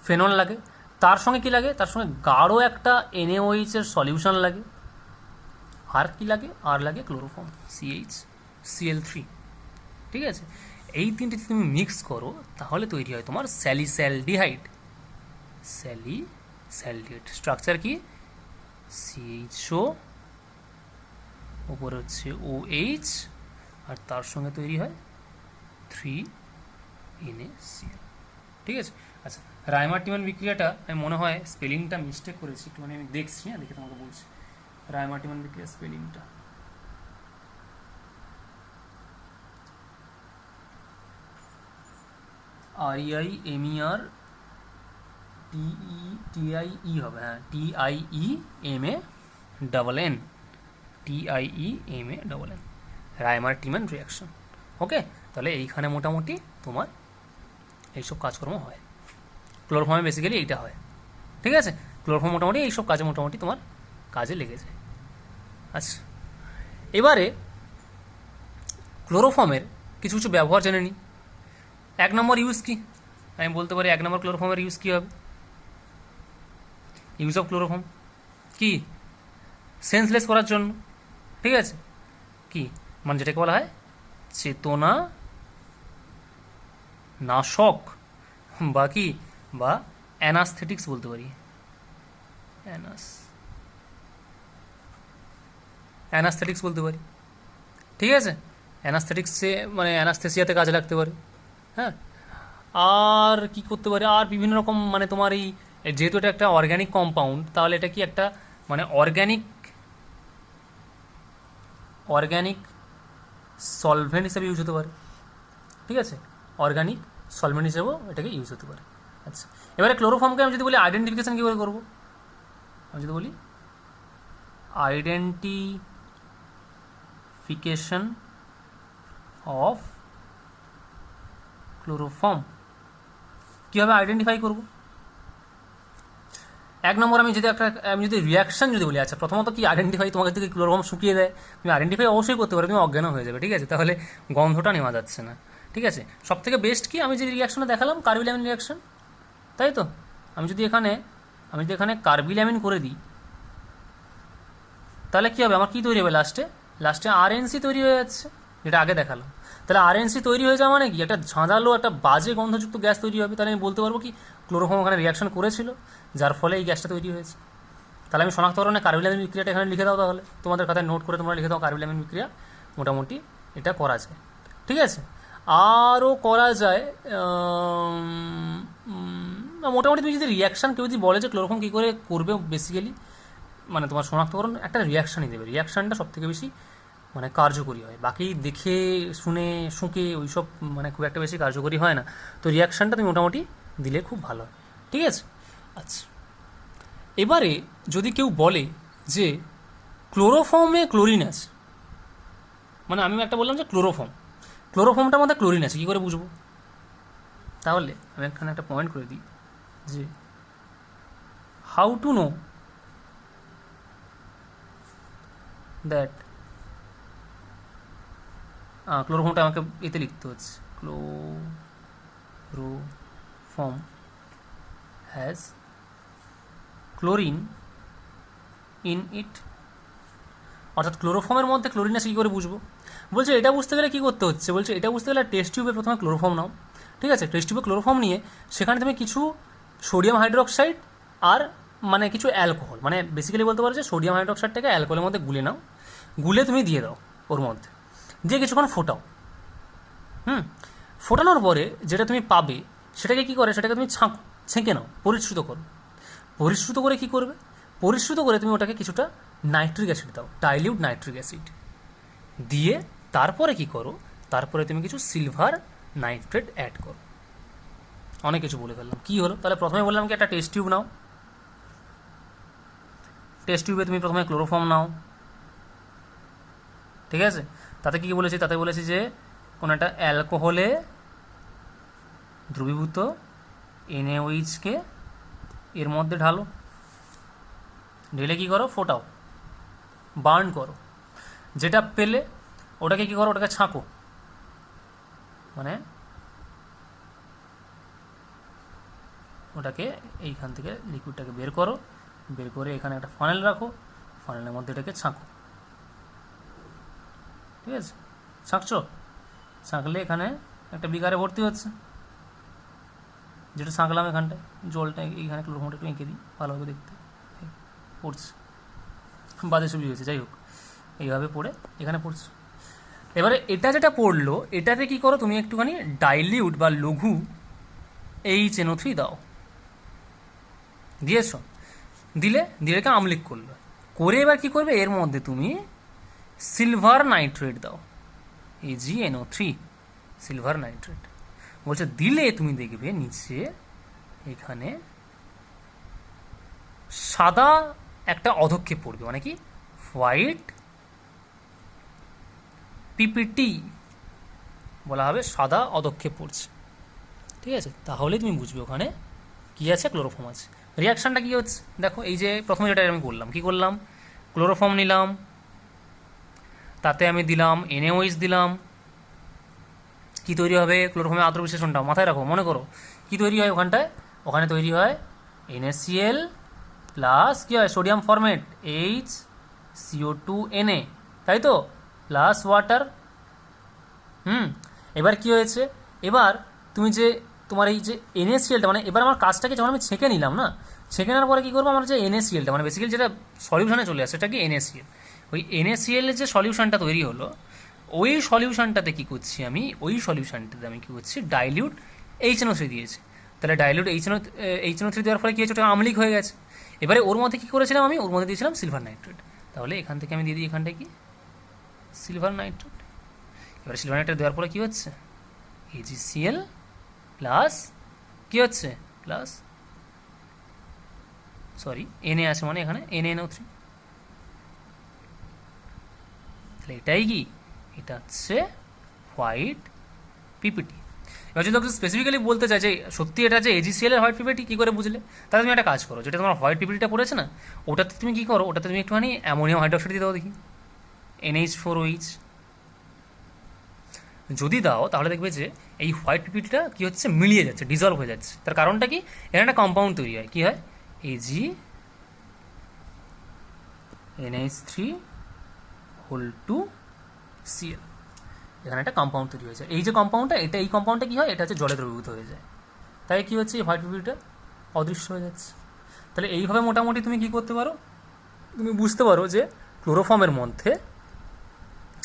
ফেনল লাগে, তার সঙ্গে কি লাগে, তার সঙ্গে গাঢ় একটা NaOH এর সলিউশন লাগে, আর কি লাগে, আর লাগে ক্লোরোফর্ম CHCl3। ঠিক আছে, এই তিনটে তুমি মিক্স করো তাহলে তৈরি হয় তোমার স্যালিস্যালডিহাইড। স্যালিস্যালডিহাইড স্ট্রাকচার কি, CHO, উপরে হচ্ছে OH, আর তার সঙ্গে তৈরি হয় 3NaCl। ঠিক আছে, আচ্ছা রাইমার্টিম্যান বিক্রিয়াটা আমি মনে হয় স্পেলিংটা মিস্টেক করেছি, একটুখানি আমি দেখছি, না দেখে তোমাকে বলছি রাইমার্টিম্যান বিক্রিয়া স্পেলিংটা। REIMER TIE হবে, হ্যাঁ TIEMANN, রাইমার্টিম্যান রিয়াকশন। ওকে, তাহলে এইখানে মোটামুটি তোমার এইসব কাজকর্ম হয়, ক্লোরোফর্মে বেসিক্যালি এইটা হয়। ঠিক আছে, ক্লোরোফর্ম মোটামুটি এইসব কাজে মোটামুটি তোমার কাজে লেগে যায়। আচ্ছা, এবারে ক্লোরোফর্মের কিছু কিছু ব্যবহার জেনে নিই। 1 নম্বর ইউজ কি, আমি বলতে পারি 1 নম্বর ক্লোরোফর্মের ইউজ কী হবে, ইউজ অফ ক্লোরোফর্ম কি, সেন্সলেস করার জন্য। ঠিক আছে, কি মানে যেটাকে বলা হয় চেতনা নাশক, বা কি, বা অ্যানাস্থেটিক্স বলতে পারি, অ্যানাস্থেটিক্স বলতে পারি। ঠিক আছে, অ্যানাস্থেটিক্সে মানে অ্যানাস্থেসিয়াতে কাজে লাগতে পারে। হ্যাঁ, আর কি করতে পারে, আর বিভিন্ন রকম, মানে তোমার এই যেহেতু এটা একটা অর্গ্যানিক কম্পাউন্ড, তাহলে এটা কি একটা মানে অর্গ্যানিক সলভেন্ট হিসেবে ইউজ হতে পারে। ঠিক আছে, অর্গ্যানিক সলভেন্ট হিসেবেও এটাকে ইউজ হতে পারে। আচ্ছা, এবারে ক্লোরোফর্মকে আমি যদি বলি আইডেন্টিফিকেশন কীভাবে করবো, আমি যদি বলি আইডেন্টিফিকেশন অফ ক্লোরোফর্ম কীভাবে আইডেন্টিফাই করব? এক নম্বর আমি যদি রিয়াকশন যদি বলি, আচ্ছা প্রথমত কি আইডেন্টিফাই, তোমাকে যদি ক্লোরোফর্ম শুকিয়ে দেয় তুমি আইডেন্টিফাই অবশ্যই করতে পারো, তুমি অজ্ঞান হয়ে যাবে, ঠিক আছে, তাহলে গন্ধটা নেওয়া যাচ্ছে না, ঠিক আছে। সব থেকে বেস্ট কি আমি যে রিয়াকশনটা দেখালাম কার্বিলামিন রিয়াকশন, তাই তো। আমি যদি এখানে কার্বিলামিন করে দিই তাহলে কী হবে, আমার কী তৈরি হবে লাস্টে আরএনসি তৈরি হয়ে যাচ্ছে, যেটা আগে দেখালাম। তাহলে আরএনসি তৈরি হয়ে যাওয়া মানে কি, একটা ঝাঁঝালো একটা বাজে গন্ধযুক্ত গ্যাস তৈরি হবে। তাহলে আমি বলতে পারবো কি ক্লোরোফর্ম ওখানে রিয়াকশন করেছিল, যার ফলে এই গ্যাসটা তৈরি হয়েছে। তাহলে আমি শনাক্তকরণে কার্বিলামিন বিক্রিয়াটা এখানে লিখে দাও, তাহলে তোমাদের খাতায় নোট করে তোমরা লিখে দাও কার্বিলামিন বিক্রিয়া, মোটামুটি এটা করা যায়, ঠিক আছে। আরও করা যায়, মোটামুটি তুমি যদি রিয়াকশান কেউ যদি বলে যে ক্লোরোফর্ম কী করে করবে, বেসিক্যালি মানে তোমার শনাক্তকরণ একটা রিয়াকশানই দেবে, রিয়াকশানটা সব থেকে বেশি মানে কার্যকরী হয়। বাকি দেখে শুনে শুঁকে ওইসব মানে খুব একটা বেশি কার্যকরী হয় না। তো রিয়াকশানটা তুমি মোটামুটি দিলে খুব ভালো হয়, ঠিক আছে। আচ্ছা, এবারে যদি কেউ বলে যে ক্লোরোফর্মে ক্লোরিন আছে, মানে আমি একটা বললাম যে ক্লোরোফর্মটার মধ্যে ক্লোরিন আছে, কী করে বুঝবো? তাহলে আমি এখানে একটা পয়েন্ট করে দিই যে হাউ টু নো দ্যাট, ক্লোরোফর্মটা আমাকে এতে লিখতে হচ্ছে, chloroform has chlorine in it, অর্থাৎ ক্লোরোফর্মের মধ্যে ক্লোরিন আছে কী করে বুঝবো? বলছে এটা বুঝতে গেলে কী করতে হচ্ছে, বলছে এটা বুঝতে গেলে টেস্ট টিউবে প্রথমে ক্লোরোফর্ম নাও, ঠিক আছে। টেস্ট টিউবে ক্লোরোফর্ম নিয়ে সেখানে তুমি কিছু সোডিয়াম হাইড্রোক্সাইড আর মানে কিছু অ্যালকোহল, মানে বেসিক্যালি বলতে পারো যে সোডিয়াম হাইড্রোক্সাইডটাকে অ্যালকোহলের মধ্যে গুলে নাও, গুলে তুমি দিয়ে দাও ওর মধ্যে, দিয়ে কিছুক্ষণ ফোটাও। ফোটানোর পরে যেটা তুমি পাবে সেটাকে কী করে, সেটাকে তুমি ছেঁকে নাও, পরিশ্রুত করো। পরিশ্রুত করে কী করবে, পরিশ্রুত করে তুমি ওটাকে কিছুটা নাইট্রিক অ্যাসিড দাও, ডাইলিউট নাইট্রিক অ্যাসিড দিয়ে তারপরে কি করো, তারপরে তুমি কিছু সিলভার নাইট্রেট অ্যাড করো। অনেক কিছু বলে ফেললাম, কী হলো তাহলে? প্রথমে বললাম কি একটা টেস্ট টিউব নাও, টেস্ট টিউবে তুমি প্রথমে ক্লোরোফর্ম নাও, ঠিক আছে। তাতে কী বলেছি, তাতে বলেছি যে কোনো একটা অ্যালকোহলে দ্রবীভূত NaOH-কে এর মধ্যে ঢালো, ঢেলে কী করো, ফোটাও, বার্ন করো। যেটা পেলে ওটাকে কী করো, ওটাকে ছাঁকো, মানে ওটাকে এইখান থেকে লিকুইডটাকে বের করো, বের করে এখানে একটা ফানেল রাখো, ফানেলের মধ্যে এটাকে ছাঁকো, ঠিক আছে। ছাঁকলে এখানে একটা বিকারে ভর্তি হচ্ছে, যেটা ছাঁকলাম এখানটায়, জলটা এইখানে ক্লোরোফর্মটা একটু এঁকে দিই ভালোভাবে দেখতে পড়ছে, বাজে ছবি হয়েছে, যাই হোক এইভাবে পড়ে এখানে পড়ছে। এবারে এটা যেটা পড়লো এটাতে কী করো, তুমি একটুখানি ডাইলিউট বা লঘু HNO3 দাও, দিয়েছ, দিলে আমলিক করলো, করে এবার কী করবে, এর মধ্যে তুমি সিলভার নাইট্রেট দাও, AgNO3 সিলভার নাইট্রেট বলছে, দিলে তুমি দেখবে নিচে এখানে সাদা একটা অধক্ষেপ পড়বে, মানে কি হোয়াইট পিপিটি বলা হবে, সাদা অধক্ষেপ পড়ছে, ঠিক আছে। তাহলে তুমি বুঝবে ওখানে কী আছে, ক্লোরোফর্ম আছে। রিয়াকশানটা কী হচ্ছে দেখো, এই যে প্রথমে যেটা আমি বললাম, কী করলাম, ক্লোরোফর্ম নিলাম, তাতে আমি দিলাম NaOH দিলাম, কী তৈরি হবে, ক্লোরোফর্মের আদ্র বিশ্লেষণটা মাথায় রাখো, মনে করো কী তৈরি হয় ওখানে তৈরি হয় NaCl প্লাস কী হয়, সোডিয়াম ফরমেট HCO2Na, তাই তো, প্লাস ওয়াটার। এবার কি হয়েছে, এবার তুমি যে তোমার এই যে NaClটা, মানে এবার আমার কাজটাকে যখন আমি ছেঁকে নিলাম না, ছেঁকে নেওয়ার পরে কী করবো, আমার যে NaClটা মানে বেসিক্যালি যেটা সলিউশনে চলে আসে সেটা কি NaCl, ওই NaCl এর যে সলিউশনটা তৈরি হলো, ওই সলিউশনটাতে কী করছি আমি, কী করছি, ডাইলিউট HNO3 দিয়েছি। তাহলে ডাইলিউট HNO3 দেওয়ার ফলে কী হয়েছে, ওটা আমলিক হয়ে গেছে। এবারে ওর মধ্যে কী করেছিলাম আমি, ওর মধ্যে দিয়েছিলাম সিলভার নাইট্রেট, তাহলে এখান থেকে আমি দিয়ে দিই এখানটায় কি সিলভার নাইট্রেট। এবারে সিলভার নাইট্রেট দেওয়ার পরে কী হচ্ছে, AgCl প্লাস কী হচ্ছে, প্লাস Na আছে, মানে এখানে NaNO3, তাহলে এটাই কি, এটা হচ্ছে হোয়াইট পিপিটি। এবার যদি স্পেসিফিক্যালি বলতে চাই যে সত্যি এটা যে AgCl এর হোয়াইট পিপিটি, কী করে বুঝলে? তাহলে তুমি একটা কাজ করো, যেটা তোমার হোয়াইট পিপিটিটা পড়েছে না, ওটাতে তুমি কী করো, ওটাতে তুমি একটুখানি অ্যামোনিয়াম হাইড্রোক্সাইড দিয়ে দাও দেখি, NH4OH। যদি দাও তাহলে দেখবে যে এই হোয়াইট পিপিটিটা কী হচ্ছে, মিলিয়ে যাচ্ছে, ডিজলভ হয়ে যাচ্ছে। তার কারণটা কি, এখানে একটা কম্পাউন্ড তৈরি হয়, কী হয়, AgNH3(2Cl), এখানে একটা কম্পাউন্ড তৈরি হয়েছে। এই যে কম্পাউন্ডটা, এই কম্পাউন্ডটা কী হয়, এটা হচ্ছে জলে দ্রবীভূত হয়ে যায়, তাই কী হচ্ছে, এই হোয়াইট পিপিটিটা অদৃশ্য হয়ে যাচ্ছে। তাহলে এইভাবে মোটামুটি তুমি কী করতে পারো, তুমি বুঝতে পারো যে ক্লোরোফর্মের মধ্যে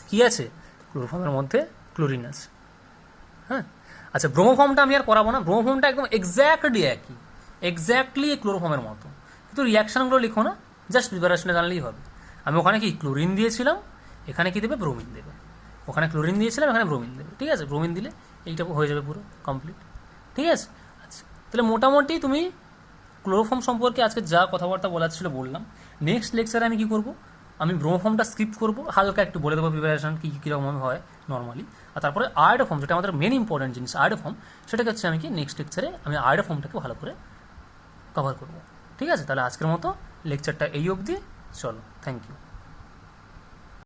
কী আছে, ক্লোরোফর্মের মধ্যে ক্লোরিন আছে। হ্যাঁ, আচ্ছা, ব্রোমোফর্মটা আমি আর করাবো না, ব্রোমোফর্মটা একদম এক্স্যাক্টলি ক্লোরোফর্মের মতো, কিন্তু রিয়াকশানগুলো লিখো না, জাস্ট প্রিপারেশনে জানলেই হবে। আমি ওখানে কি ক্লোরিন দিয়েছিলাম, এখানে কি দেবে, ব্রোমিন দেবে, ওখানে ক্লোরিন দিয়েছিলাম, এখানে ব্রোমিন দেবে, ঠিক আছে? ব্রোমিন দিলে এইটা হয়ে যাবে পুরো কমপ্লিট, ঠিক আছে? আচ্ছা, তাহলে মোটামুটি তুমি ক্লোরোফর্ম সম্পর্কে আজকে যা কথাবার্তা বলার ছিল বললাম। নেক্সট লেকচারে আমি কী করবো, আমি ব্রোমোফর্মটা স্কিপ করবো, হালকা একটু বলে দেবো প্রিপারেশন কী কীরকম হয় নর্মালি, আর তারপরে আয়োডোফর্ম, যেটা আমাদের মেন ইম্পর্টেন্ট জিনিস আয়োডোফর্ম, সেটাকে হচ্ছে আমি কি নেক্সট লেকচারে আমি আয়োডোফর্মটাকে ভালো করে কভার করবো, ঠিক আছে? তাহলে আজকের মতো লেকচারটা এই অবধি, চলো, থ্যাংক ইউ।